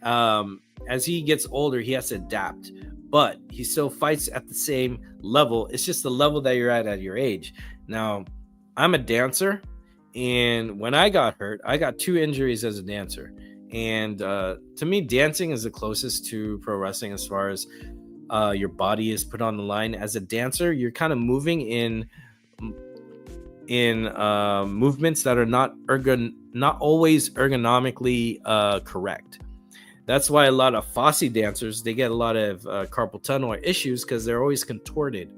as he gets older, he has to adapt, but he still fights at the same level. It's just the level that you're at your age. Now, I'm a dancer, and when I got hurt, I got 2 injuries as a dancer. And to me, dancing is the closest to pro wrestling as far as your body is put on the line. As a dancer, you're kind of moving in movements that are not always ergonomically correct. That's why a lot of Fosse dancers, they get a lot of carpal tunnel issues because they're always contorted.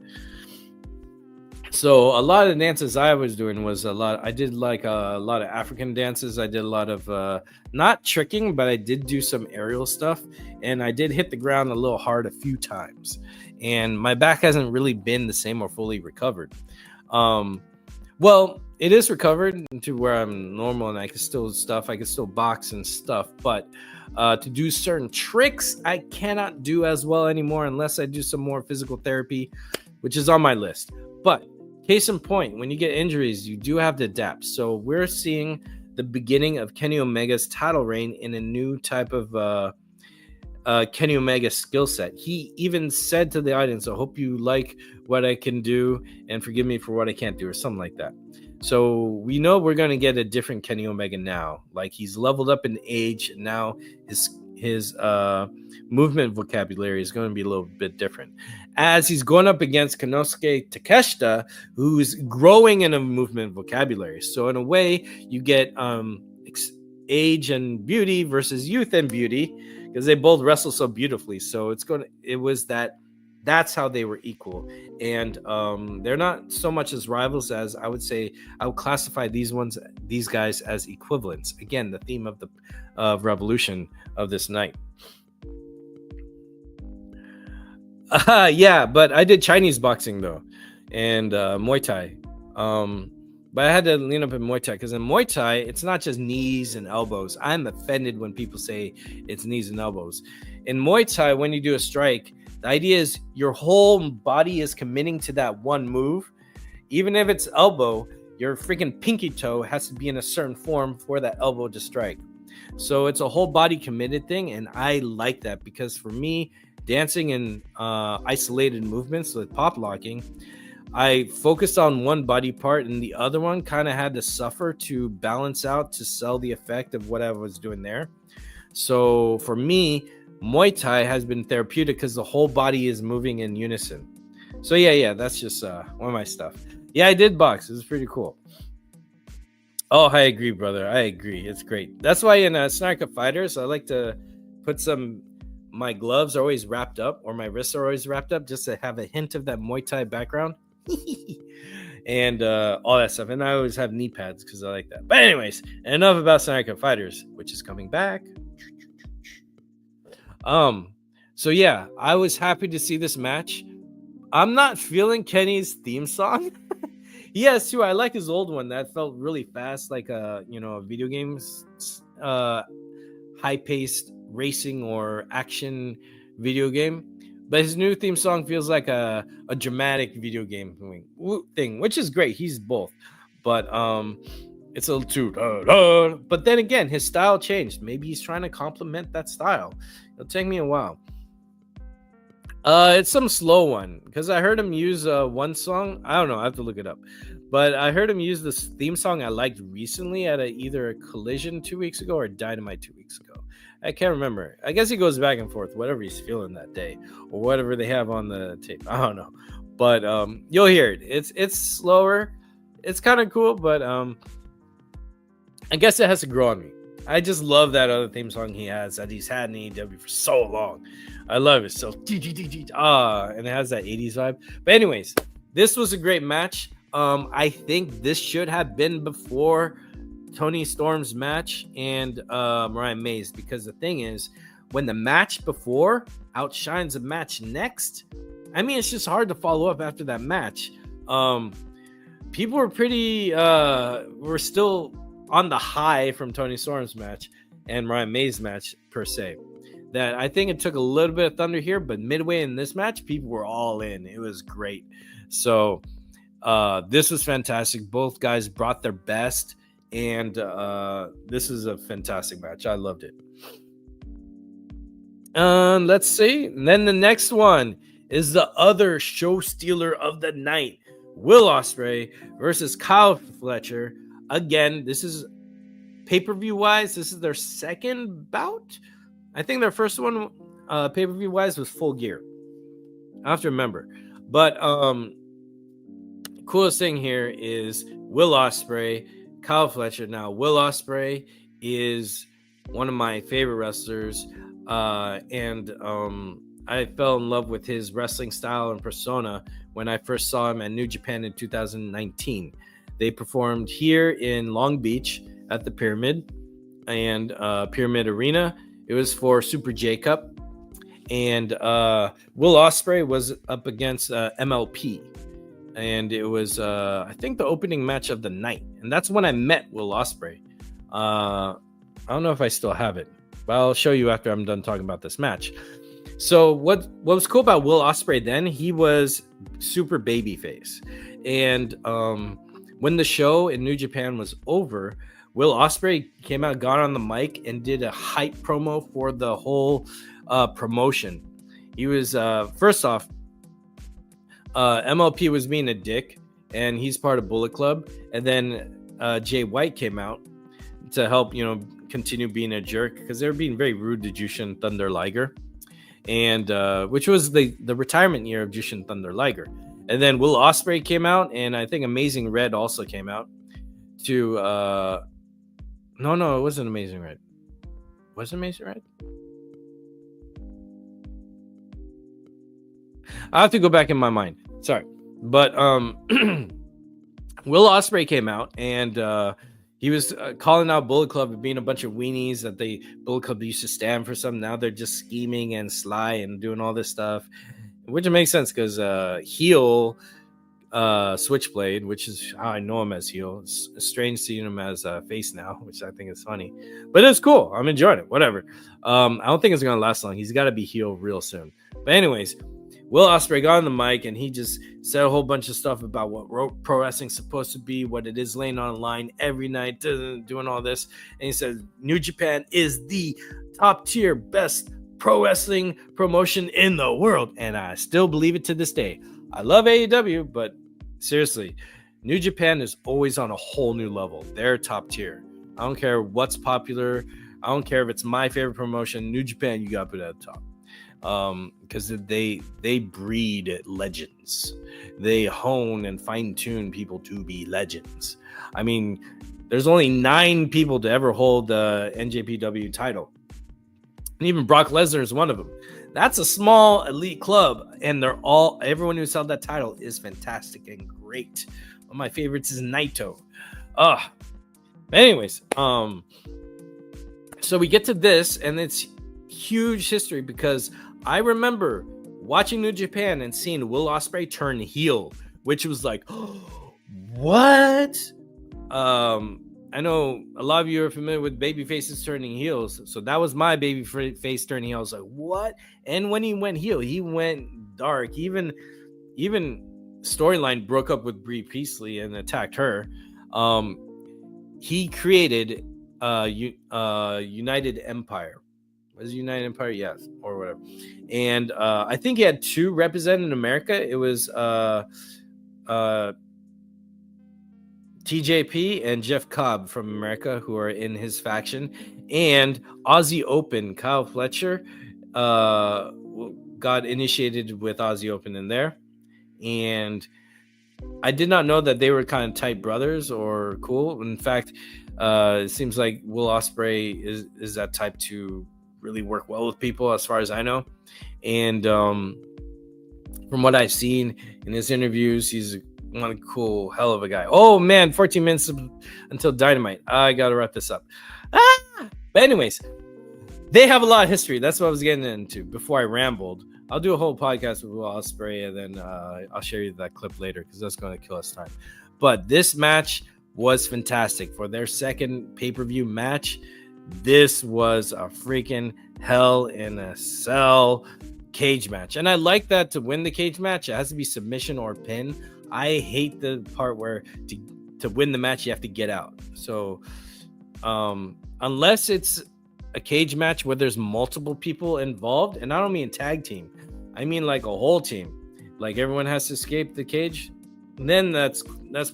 So a lot of the dances I was doing was I did like a lot of African dances. I did a lot of not tricking, but I did do some aerial stuff, and I did hit the ground a little hard a few times, and my back hasn't really been the same or fully recovered. Well, it is recovered to where I'm normal and I can still box and stuff, but to do certain tricks I cannot do as well anymore unless I do some more physical therapy, which is on my list. But case in point, when you get injuries, you do have to adapt. So we're seeing the beginning of Kenny Omega's title reign in a new type of Kenny Omega skill set. He even said to the audience, I hope you like what I can do and forgive me for what I can't do, or something like that. So we know we're going to get a different Kenny Omega now. Like, he's leveled up in age, and now his movement vocabulary is going to be a little bit different. As he's going up against Konosuke Takeshita, who's growing in a movement vocabulary. So in a way, you get age and beauty versus youth and beauty, because they both wrestle so beautifully. So that's how they were equal. And they're not so much as rivals as I would say. I would classify these guys as equivalents. Again, the theme of the Revolution of this night. Yeah, but I did Chinese boxing though, and Muay Thai. But I had to lean up in Muay Thai, because in Muay Thai, it's not just knees and elbows. I'm offended when people say it's knees and elbows. In Muay Thai, when you do a strike, the idea is your whole body is committing to that one move. Even if it's elbow, your freaking pinky toe has to be in a certain form for that elbow to strike. So it's a whole body committed thing, and I like that, because for me, dancing in isolated movements with pop locking, I focused on one body part, and the other one kind of had to suffer to balance out to sell the effect of what I was doing there. So for me, Muay Thai has been therapeutic because the whole body is moving in unison. So yeah, that's just one of my stuff. Yeah, I did box. It was pretty cool. Oh, I agree, brother. I agree. It's great. That's why in Sniper Fighters, I like to put my gloves are always wrapped up, or my wrists are always wrapped up, just to have a hint of that Muay Thai background. And all that stuff. And I always have knee pads because I like that. But anyways, enough about Sniper Fighters, which is coming back. So yeah, I was happy to see this match. I'm not feeling Kenny's theme song. Yes, too. I like his old one. That felt really fast, like a video games, high-paced racing or action video game. But his new theme song feels like a dramatic video game thing, which is great. He's both, but it's a little too. But then again, his style changed. Maybe he's trying to complement that style. It'll take me a while. It's some slow one, because I heard him use one song. I don't know. I have to look it up. But I heard him use this theme song I liked recently at either a Collision 2 weeks ago or Dynamite 2 weeks ago. I can't remember. I guess he goes back and forth, whatever he's feeling that day, or whatever they have on the tape. I don't know. But you'll hear it. It's slower. It's kind of cool, but I guess it has to grow on me. I just love that other theme song he has that he's had in AEW for so long. I love it. So and it has that 80s vibe. But anyways, this was a great match. I think this should have been before Toni Storm's match and Mariah May's, because the thing is, when the match before outshines the match next, I mean, it's just hard to follow up after that match. People were were still on the high from Toni Storm's match and Mariah May's match per se. That I think it took a little bit of thunder here, but midway in this match, people were all in. It was great. So this was fantastic. Both guys brought their best, and this is a fantastic match. I loved it. Let's see. And then the next one is the other show stealer of the night, Will Ospreay versus Kyle Fletcher. Again, this is pay-per-view wise, this is their second bout. I think their first one pay-per-view wise was Full Gear. I have to remember. But coolest thing here is Will Ospreay, Kyle Fletcher. Now, Will Ospreay is one of my favorite wrestlers, and I fell in love with his wrestling style and persona when I first saw him at New Japan in 2019. They performed here in Long Beach at the Pyramid and Pyramid Arena. It was for Super J Cup, and Will Ospreay was up against MLP. and it was I think the opening match of the night, and that's when I met Will Ospreay. I don't know if I still have it, but I'll show you after I'm done talking about this match. So what was cool about Will Ospreay then? He was super babyface, and when the show in New Japan was over, Will Ospreay came out, got on the mic, and did a hype promo for the whole promotion. He was first off, MLP was being a dick, and he's part of Bullet Club, and then Jay White came out to help, continue being a jerk because they were being very rude to Jushin Thunder Liger, and which was the retirement year of Jushin Thunder Liger. And then Will Ospreay came out, and I think Amazing Red also came out to no, it wasn't Amazing Red. Was it Amazing Red? I have to go back in my mind. Sorry. But Will Ospreay came out, and he was calling out Bullet Club of being a bunch of weenies, that Bullet Club used to stand for something. Now they're just scheming and sly and doing all this stuff, which makes sense because heel Switchblade, which is how I know him as heel. It's strange seeing him as face now, which I think is funny, but it's cool. I'm enjoying it. Whatever. I don't think it's gonna last long. He's got to be heel real soon. But anyways, Will Ospreay got on the mic and he just said a whole bunch of stuff about what pro wrestling's supposed to be, what it is, laying on the line every night, doing all this. And he said, New Japan is the top tier, best pro wrestling promotion in the world. And I still believe it to this day. I love AEW, but seriously, New Japan is always on a whole new level. They're top tier. I don't care what's popular. I don't care if it's my favorite promotion. New Japan, you got to put it at the top. Because they breed legends. They hone and fine-tune people to be legends. I mean, there's only 9 people to ever hold the NJPW title, and even Brock Lesnar is one of them. That's a small elite club, and everyone who's held that title is fantastic and great. One of my favorites is Naito. Anyways, so we get to this, and it's huge history because I remember watching New Japan and seeing Will Ospreay turn heel, which was like, what? I know a lot of you are familiar with baby faces turning heels, so that was my baby face turning heel. I was like, what? And when he went heel, he went dark. Even Storyline broke up with Brie Priestley and attacked her. He created United Empire. Was it United Empire? Yes, or whatever. And I think he had 2 represented in America. It was TJP and Jeff Cobb from America, who are in his faction, and Aussie Open. Kyle Fletcher got initiated with Aussie Open in there, and I did not know that they were kind of tight brothers or cool. In fact, it seems like Will Ospreay is that type to really work well with people, as far as I know. And from what I've seen in his interviews, he's one cool hell of a guy. Oh man, 14 minutes until Dynamite. I gotta wrap this up. But anyways, they have a lot of history. That's what I was getting into before I rambled. I'll do a whole podcast with Will Ospreay, and then I'll share you that clip later because that's going to kill us time. But this match was fantastic. For their second pay-per-view match, this was a freaking Hell in a Cell cage match. And I like that to win the cage match, it has to be submission or pin. I hate the part where to win the match, you have to get out. So unless it's a cage match where there's multiple people involved, and I don't mean tag team, I mean like a whole team, like everyone has to escape the cage, then that's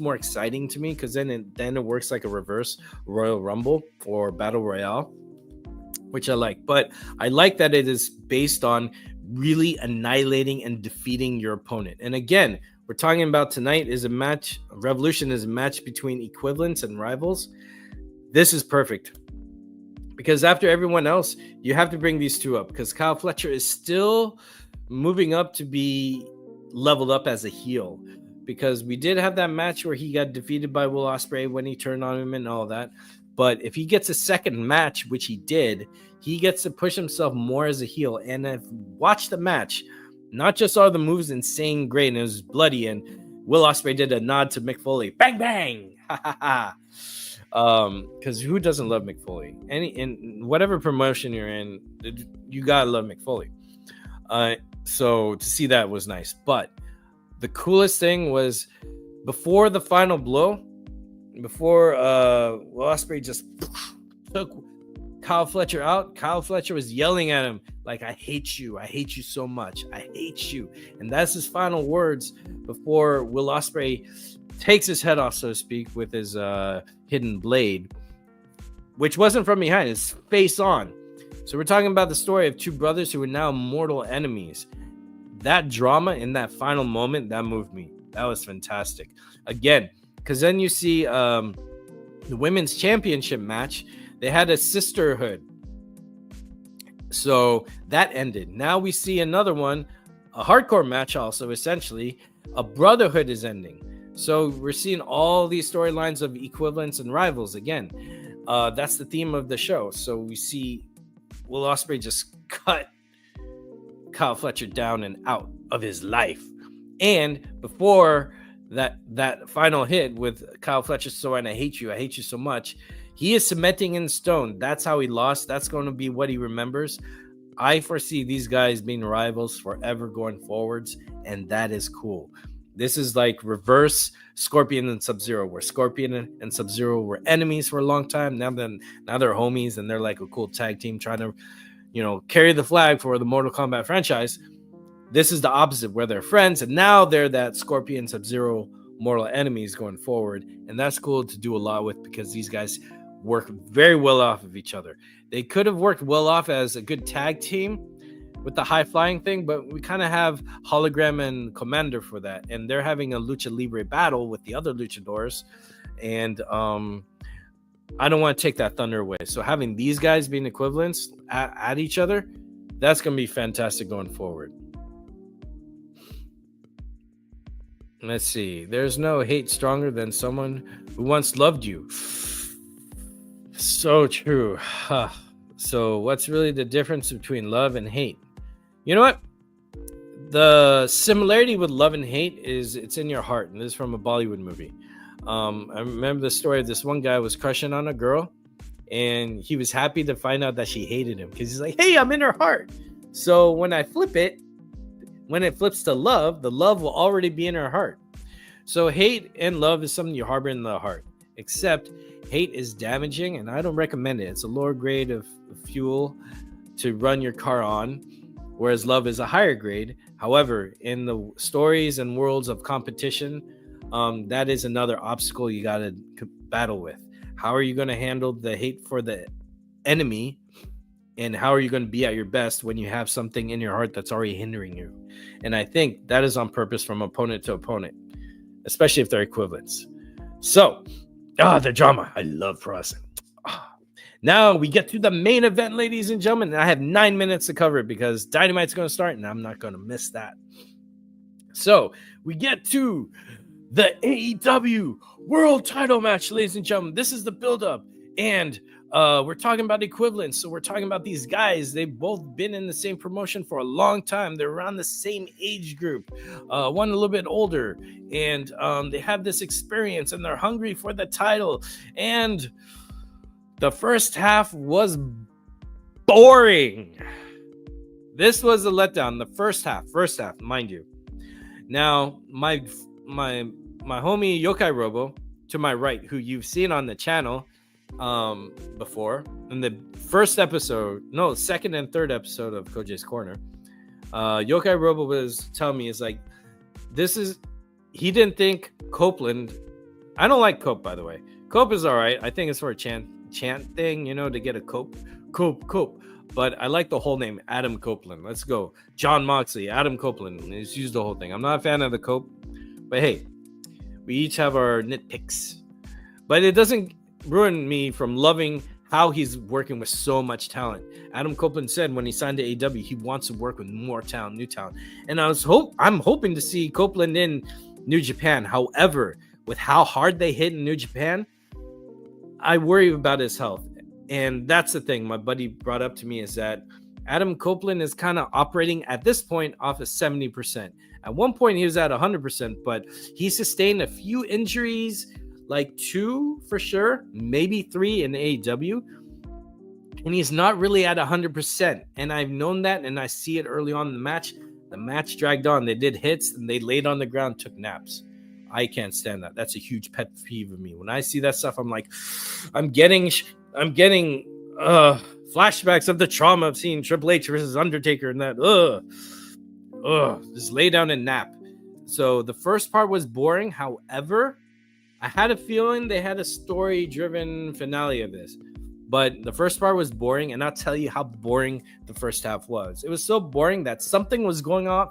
more exciting to me, because then it works like a reverse Royal Rumble or Battle Royale, which I like. But I like that it is based on really annihilating and defeating your opponent. And again, we're talking about tonight is a match, Revolution is a match between equivalents and rivals. This is perfect, because after everyone else, you have to bring these two up, because Kyle Fletcher is still moving up to be leveled up as a heel, because we did have that match where he got defeated by Will Ospreay when he turned on him and all that. But if he gets a second match, which he did, he gets to push himself more as a heel. And I've watched the match, not just all the moves insane great and it was bloody, and Will Ospreay did a nod to Mick Foley. Bang bang. Because who doesn't love Mick Foley? In whatever promotion you're in, you gotta love Mick Foley. So to see that was nice. But the coolest thing was before the final blow, before Will Ospreay just took Kyle Fletcher out, Kyle Fletcher was yelling at him like, I hate you so much, I hate you. And that's his final words before Will Ospreay takes his head off, so to speak, with his hidden blade, which wasn't from behind, his face on. So we're talking about the story of two brothers who are now mortal enemies. That drama in that final moment, that moved me. That was fantastic. Again, because then you see the women's championship match. They had a sisterhood. So that ended. Now we see another one, a hardcore match also, essentially. A brotherhood is ending. So we're seeing all these storylines of equivalents and rivals again. That's the theme of the show. So we see Will Ospreay just cut Kyle Fletcher down and out of his life. And before that final hit with Kyle Fletcher, so and I hate you so much, he is cementing in stone. That's how he lost. That's going to be what he remembers. I foresee these guys being rivals forever going forwards, and that is cool. This is like reverse Scorpion and Sub-Zero, where Scorpion and Sub-Zero were enemies for a long time. Now they're homies, and they're like a cool tag team trying to, carry the flag for the Mortal Kombat franchise. This is the opposite, where they're friends, and now they're that Scorpion Sub-Zero mortal enemies going forward, and that's cool to do a lot with because these guys work very well off of each other. They could have worked well off as a good tag team with the high flying thing, but we kind of have Hologram and Commander for that, and they're having a Lucha Libre battle with the other luchadors, and I don't want to take that thunder away. So having these guys being equivalents at each other, that's going to be fantastic going forward. Let's see. There's no hate stronger than someone who once loved you. So true. So what's really the difference between love and hate? You know what? The similarity with love and hate is it's in your heart. And this is from a Bollywood movie. I remember the story of this one guy was crushing on a girl, and he was happy to find out that she hated him because he's like, hey, I'm in her heart. So when I flip it, when it flips to love, the love will already be in her heart. So hate and love is something you harbor in the heart, except hate is damaging, and I don't recommend it. It's a lower grade of fuel to run your car on, whereas love is a higher grade. However, in the stories and worlds of competition, that is another obstacle you got to battle with. How are you going to handle the hate for the enemy? And how are you going to be at your best when you have something in your heart that's already hindering you? And I think that is on purpose from opponent to opponent, especially if they're equivalents. So, the drama. I love pro wrestling. Now we get to the main event, ladies and gentlemen. And I have 9 minutes to cover it because Dynamite's going to start, and I'm not going to miss that. So we get to the AEW World Title match, ladies and gentlemen. This is the build-up, and we're talking about equivalents. So we're talking about these guys. They've both been in the same promotion for a long time. They're around the same age group, one a little bit older, and they have this experience, and they're hungry for the title. And the first half was boring. This was a letdown. The first half, mind you. Now, my homie Yokai Robo to my right, who you've seen on the channel before in the second and third episode of Kojay's Corner, Yokai Robo was telling me, is like, he didn't think Copeland. I don't like Cope, by the way. Cope is all right. I think it's for a chant thing, to get a Cope. But I like the whole name, Adam Copeland. Let's go. John Moxley, Adam Copeland. Let's use the whole thing. I'm not a fan of the Cope, but hey, we each have our nitpicks. But it doesn't ruin me from loving how he's working with so much talent. Adam Copeland said when he signed to AEW, he wants to work with more talent, new talent. And I'm hoping to see Copeland in New Japan. However, with how hard they hit in New Japan, I worry about his health. And that's the thing my buddy brought up to me, is that Adam Copeland is kind of operating at this point off of 70%. At one point, he was at 100%, but he sustained a few injuries, like 2 for sure, maybe 3 in AEW. And he's not really at 100%. And I've known that, and I see it early on in the match. The match dragged on. They did hits, and they laid on the ground, took naps. I can't stand that. That's a huge pet peeve of me. When I see that stuff, I'm like, I'm getting flashbacks of the trauma of seeing Triple H versus Undertaker and that. Just lay down and nap. So the first part was boring. However, I had a feeling they had a story-driven finale of this. But the first part was boring, and I'll tell you how boring the first half was. It was so boring that something was going on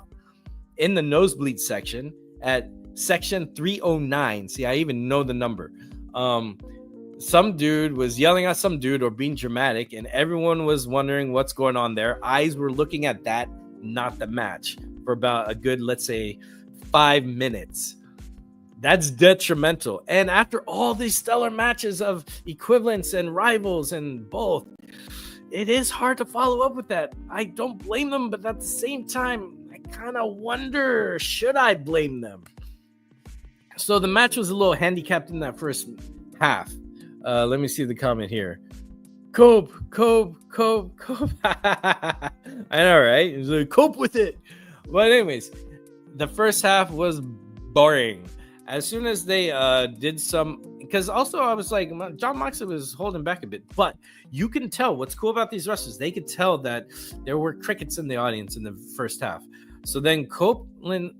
in the nosebleed section at section 309. See, I even know the number. Some dude was yelling at some dude or being dramatic, and everyone was wondering what's going on there. Eyes were looking at that, not the match, for about a good, let's say, 5 minutes. That's detrimental. And after all these stellar matches of equivalents and rivals and both, it is hard to follow up with that. I don't blame them, but at the same time, I kind of wonder, should I blame them? So the match was a little handicapped in that first half. Let me see the comment here. Cope. I know, right? It was like, cope with it. But anyways, the first half was boring. As soon as they did some, because also I was like, John Moxley was holding back a bit, but you can tell what's cool about these wrestlers. They could tell that there were crickets in the audience in the first half. So then Copeland,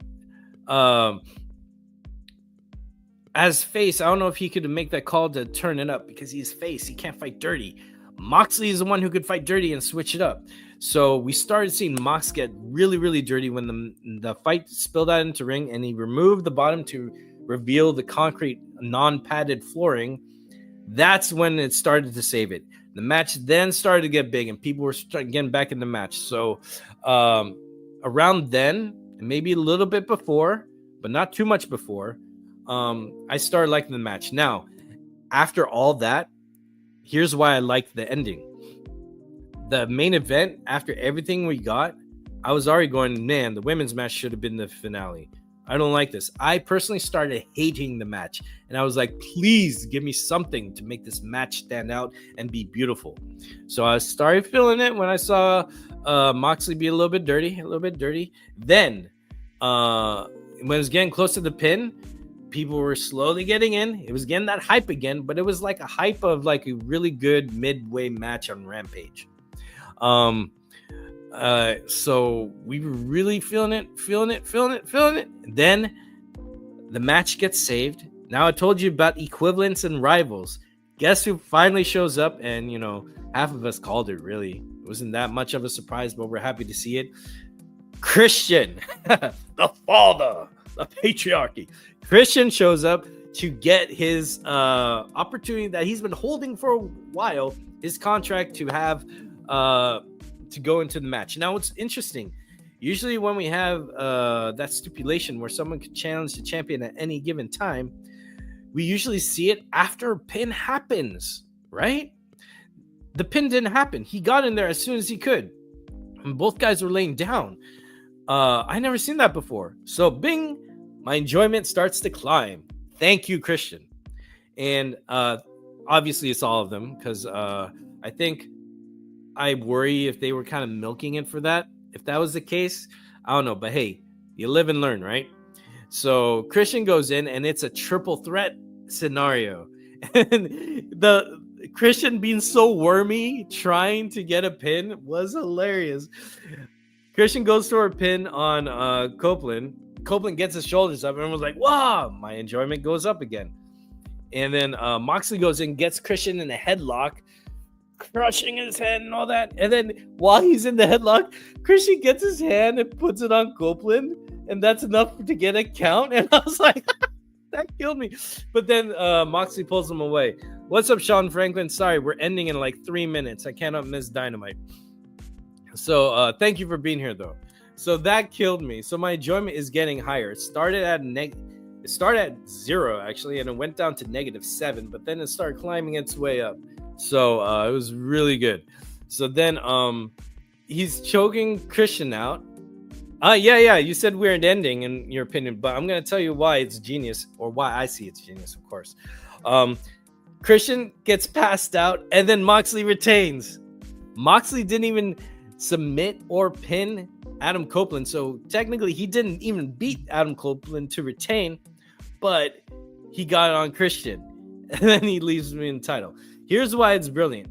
as face, I don't know if he could make that call to turn it up because he's face. He can't fight dirty. Moxley is the one who could fight dirty and switch it up. So we started seeing Mox get really, really dirty when the fight spilled out into ring, and he removed the bottom to reveal the concrete non-padded flooring. That's when it started to save it. The match then started to get big, and people were getting back in the match. So around then, maybe a little bit before, but not too much before, I started liking the match. Now, after all that, here's why I liked the ending. The main event, after everything we got, I was already going, man, the women's match should have been the finale. I don't like this. I personally started hating the match, and I was like, please give me something to make this match stand out and be beautiful. So I started feeling it when I saw Moxley be a little bit dirty. Then when it was getting close to the pin, people were slowly getting in. It was getting that hype again, but it was like a hype of like a really good midway match on Rampage. So we were really feeling it. Then the match gets saved. Now I told you about equivalents and rivals. Guess who finally shows up? And, you know, half of us called it, really. It wasn't that much of a surprise, but we're happy to see it. Christian, the father, the patriarchy. Christian shows up to get his opportunity that he's been holding for a while, his contract to have to go into the match. Now, what's interesting, usually when we have that stipulation where someone can challenge the champion at any given time, we usually see it after a pin happens, right? The pin didn't happen. He got in there as soon as he could, and both guys were laying down. I never seen that before. So bing, my enjoyment starts to climb. Thank you, Christian. And obviously it's all of them, because I think I worry if they were kind of milking it for that. If that was the case, I don't know. But hey, you live and learn, right? So Christian goes in, and it's a triple threat scenario. And the Christian being so wormy, trying to get a pin, was hilarious. Christian goes for a pin on Copeland. Copeland gets his shoulders up, and was like, wow, my enjoyment goes up again. And then Moxley goes in, gets Christian in a headlock, crushing his head and all that. And then while he's in the headlock, Christian gets his hand and puts it on Copeland, and that's enough to get a count. And I was like, that killed me. But then Moxley pulls him away. What's up, Sean Franklin? Sorry, we're ending in like 3 minutes. I cannot miss Dynamite. So thank you for being here, though. So that killed me. So my enjoyment is getting higher. It started at 0 actually, and it went down to -7, but then it started climbing its way up. So it was really good. So then He's choking Christian out. Yeah. You said weird ending in your opinion, but I'm gonna tell you why it's genius, or why I see it's genius, of course. Christian gets passed out, and then Moxley retains. Moxley didn't even submit or pin Adam Copeland, so technically he didn't even beat Adam Copeland to retain, but he got on Christian, and then he leaves me in the title. Here's why it's brilliant.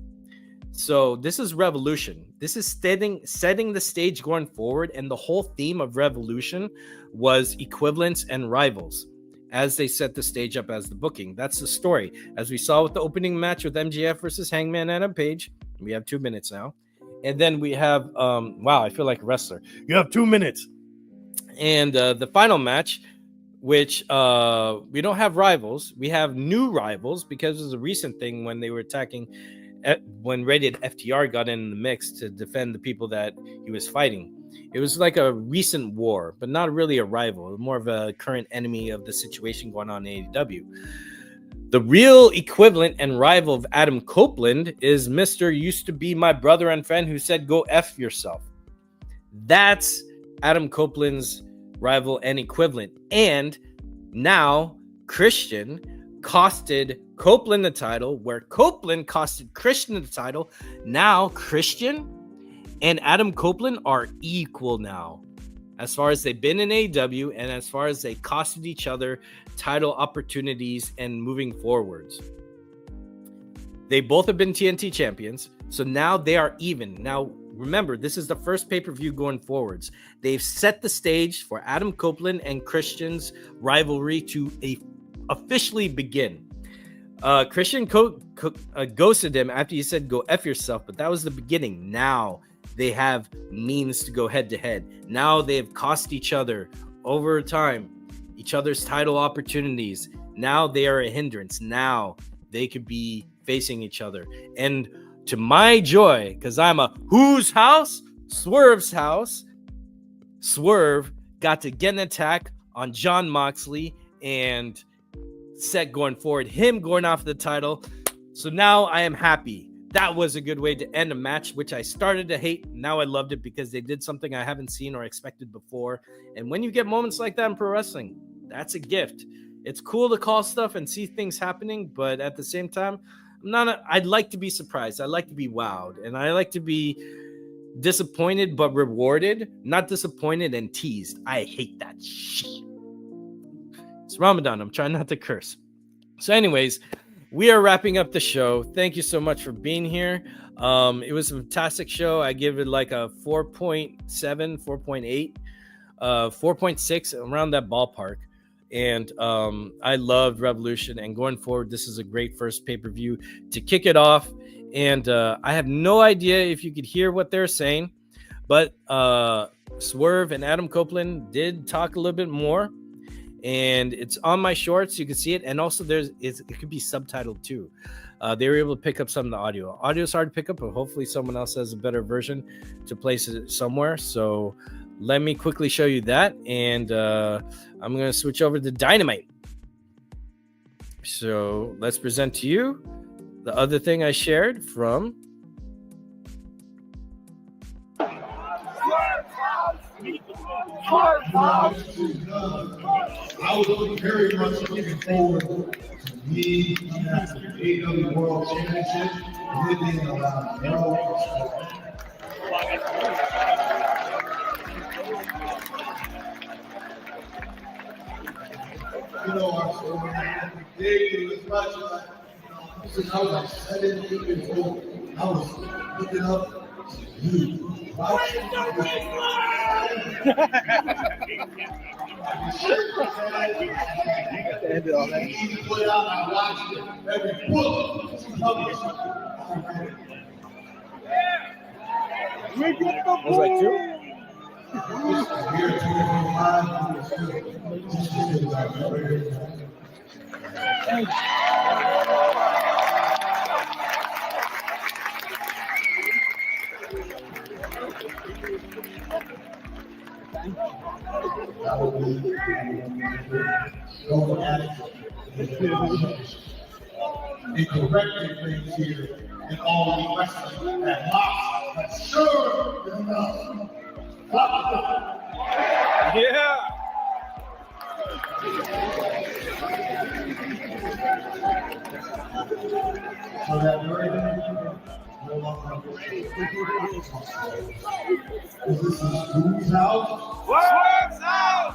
So this is Revolution. This is setting the stage going forward, and the whole theme of Revolution was equivalents and rivals as they set the stage up as the booking. That's the story. As we saw with the opening match with MJF versus Hangman Adam Page, we have 2 minutes now. And then we have, wow, I feel like a wrestler. You have 2 minutes. And the final match, which we don't have rivals. We have new rivals because it was a recent thing when they were attacking, when Rated FTR got in the mix to defend the people that he was fighting. It was like a recent war, but not really a rival, more of a current enemy of the situation going on in AEW. The real equivalent and rival of Adam Copeland is Mr. Used to be my brother and friend who said, go F yourself. That's Adam Copeland's rival and equivalent. And now Christian costed Copeland the title, where Copeland costed Christian the title. Now Christian and Adam Copeland are equal now, as far as they've been in AEW and as far as they costed each other title opportunities and moving forwards. They both have been TNT champions, so now they are even. Now, remember, this is the first pay-per-view going forwards. They've set the stage for Adam Copeland and Christian's rivalry to officially begin. Christian ghosted him after he said, go F yourself, but that was the beginning. Now they have means to go head-to-head. Now they have cost each other over time each other's title opportunities. Now they are a hindrance. Now they could be facing each other. And to my joy, because I'm a whose house? Swerve's house. Swerve got to get an attack on Jon Moxley and set going forward, him going off the title. So now I am happy. That was a good way to end a match, which I started to hate. Now I loved it because they did something I haven't seen or expected before. And when you get moments like that in pro wrestling, that's a gift. It's cool to call stuff and see things happening, but at the same time, I'd like to be surprised. I like to be wowed, and I like to be disappointed but rewarded, not disappointed and teased. I hate that shit. It's Ramadan. I'm trying not to curse. So anyways, we are wrapping up the show. Thank you so much for being here. It was a fantastic show. I give it like a 4.7, 4.8, 4.6, around that ballpark. And I loved Revolution. And going forward, this is a great first pay-per-view to kick it off. And I have no idea if you could hear what they're saying, but Swerve and Adam Copeland did talk a little bit more. And it's on my shorts. You can see it. And also it could be subtitled too. They were able to pick up some of the audio. Audio is hard to pick up, but hopefully someone else has a better version to place it somewhere. So let me quickly show you that. And I'm going to switch over to Dynamite. So let's present to you the other thing I shared from I was very much looking forward to me at the AEW World Championship, living around you know, I'm so big as much since I was like 7 years old. I was looking up to you. was like 2. And correcting things here in all the wrestling that Mox But sure enough, Yeah. so that very no longer is this whose house? Works out.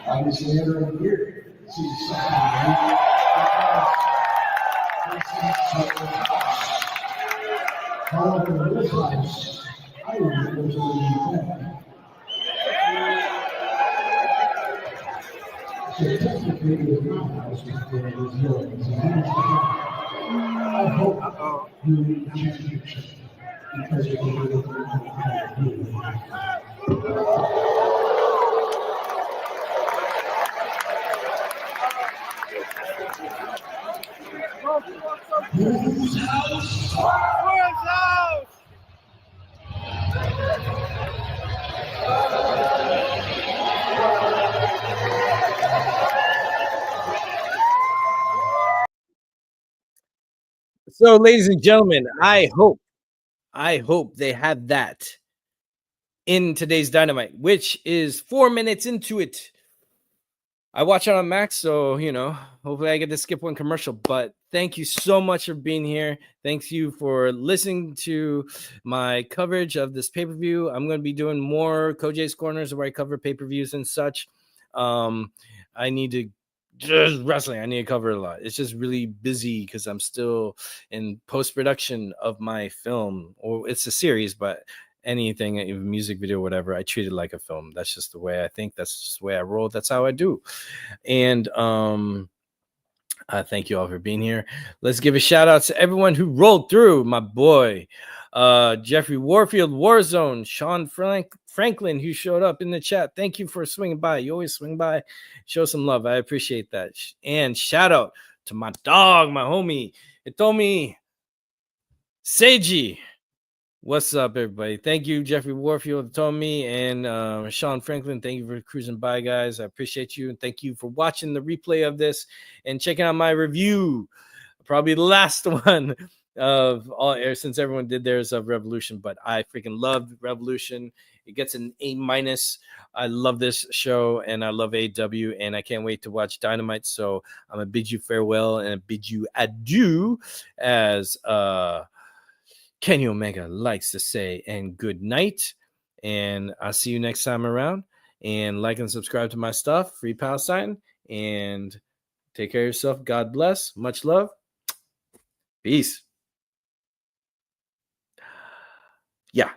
Obviously, everyone here sees something. However, in this house, I was supposed to be so technically, it was my house, but it was yours. I hope you championship because it was whose house? Works out. So, ladies and gentlemen, I hope they have that in today's Dynamite, which is 4 minutes into it. I watch it on Max, so hopefully I get to skip one commercial. But thank you so much for being here. Thank you for listening to my coverage of this pay-per-view. I'm going to be doing more Kojay's Corners where I cover pay-per-views and such. I need to just wrestling. I need to cover a lot. It's just really busy because I'm still in post-production of my film, or it's a series, but anything, a music video, whatever, I treat it like a film. That's just the way I think. That's just the way I roll. That's how I do. And thank you all for being here. Let's give a shout out to everyone who rolled through. My boy, Jeffrey Warfield, Warzone, Sean Franklin, who showed up in the chat. Thank you for swinging by. You always swing by, show some love. I appreciate that. And shout out to my dog, my homie, Itomi Seiji. What's up, everybody? Thank you, Jeffrey Warfield, Tommy, and Sean Franklin. Thank you for cruising by, guys. I appreciate you. And thank you for watching the replay of this and checking out my review. Probably the last one of all, since everyone did theirs of Revolution, but I freaking loved Revolution. It gets an A-. I love this show, and I love AEW, and I can't wait to watch Dynamite. So I'm going to bid you farewell and bid you adieu as Kenny Omega likes to say, and good night. And I'll see you next time around. And like and subscribe to my stuff, Free Palestine. And take care of yourself. God bless. Much love. Peace. Yeah.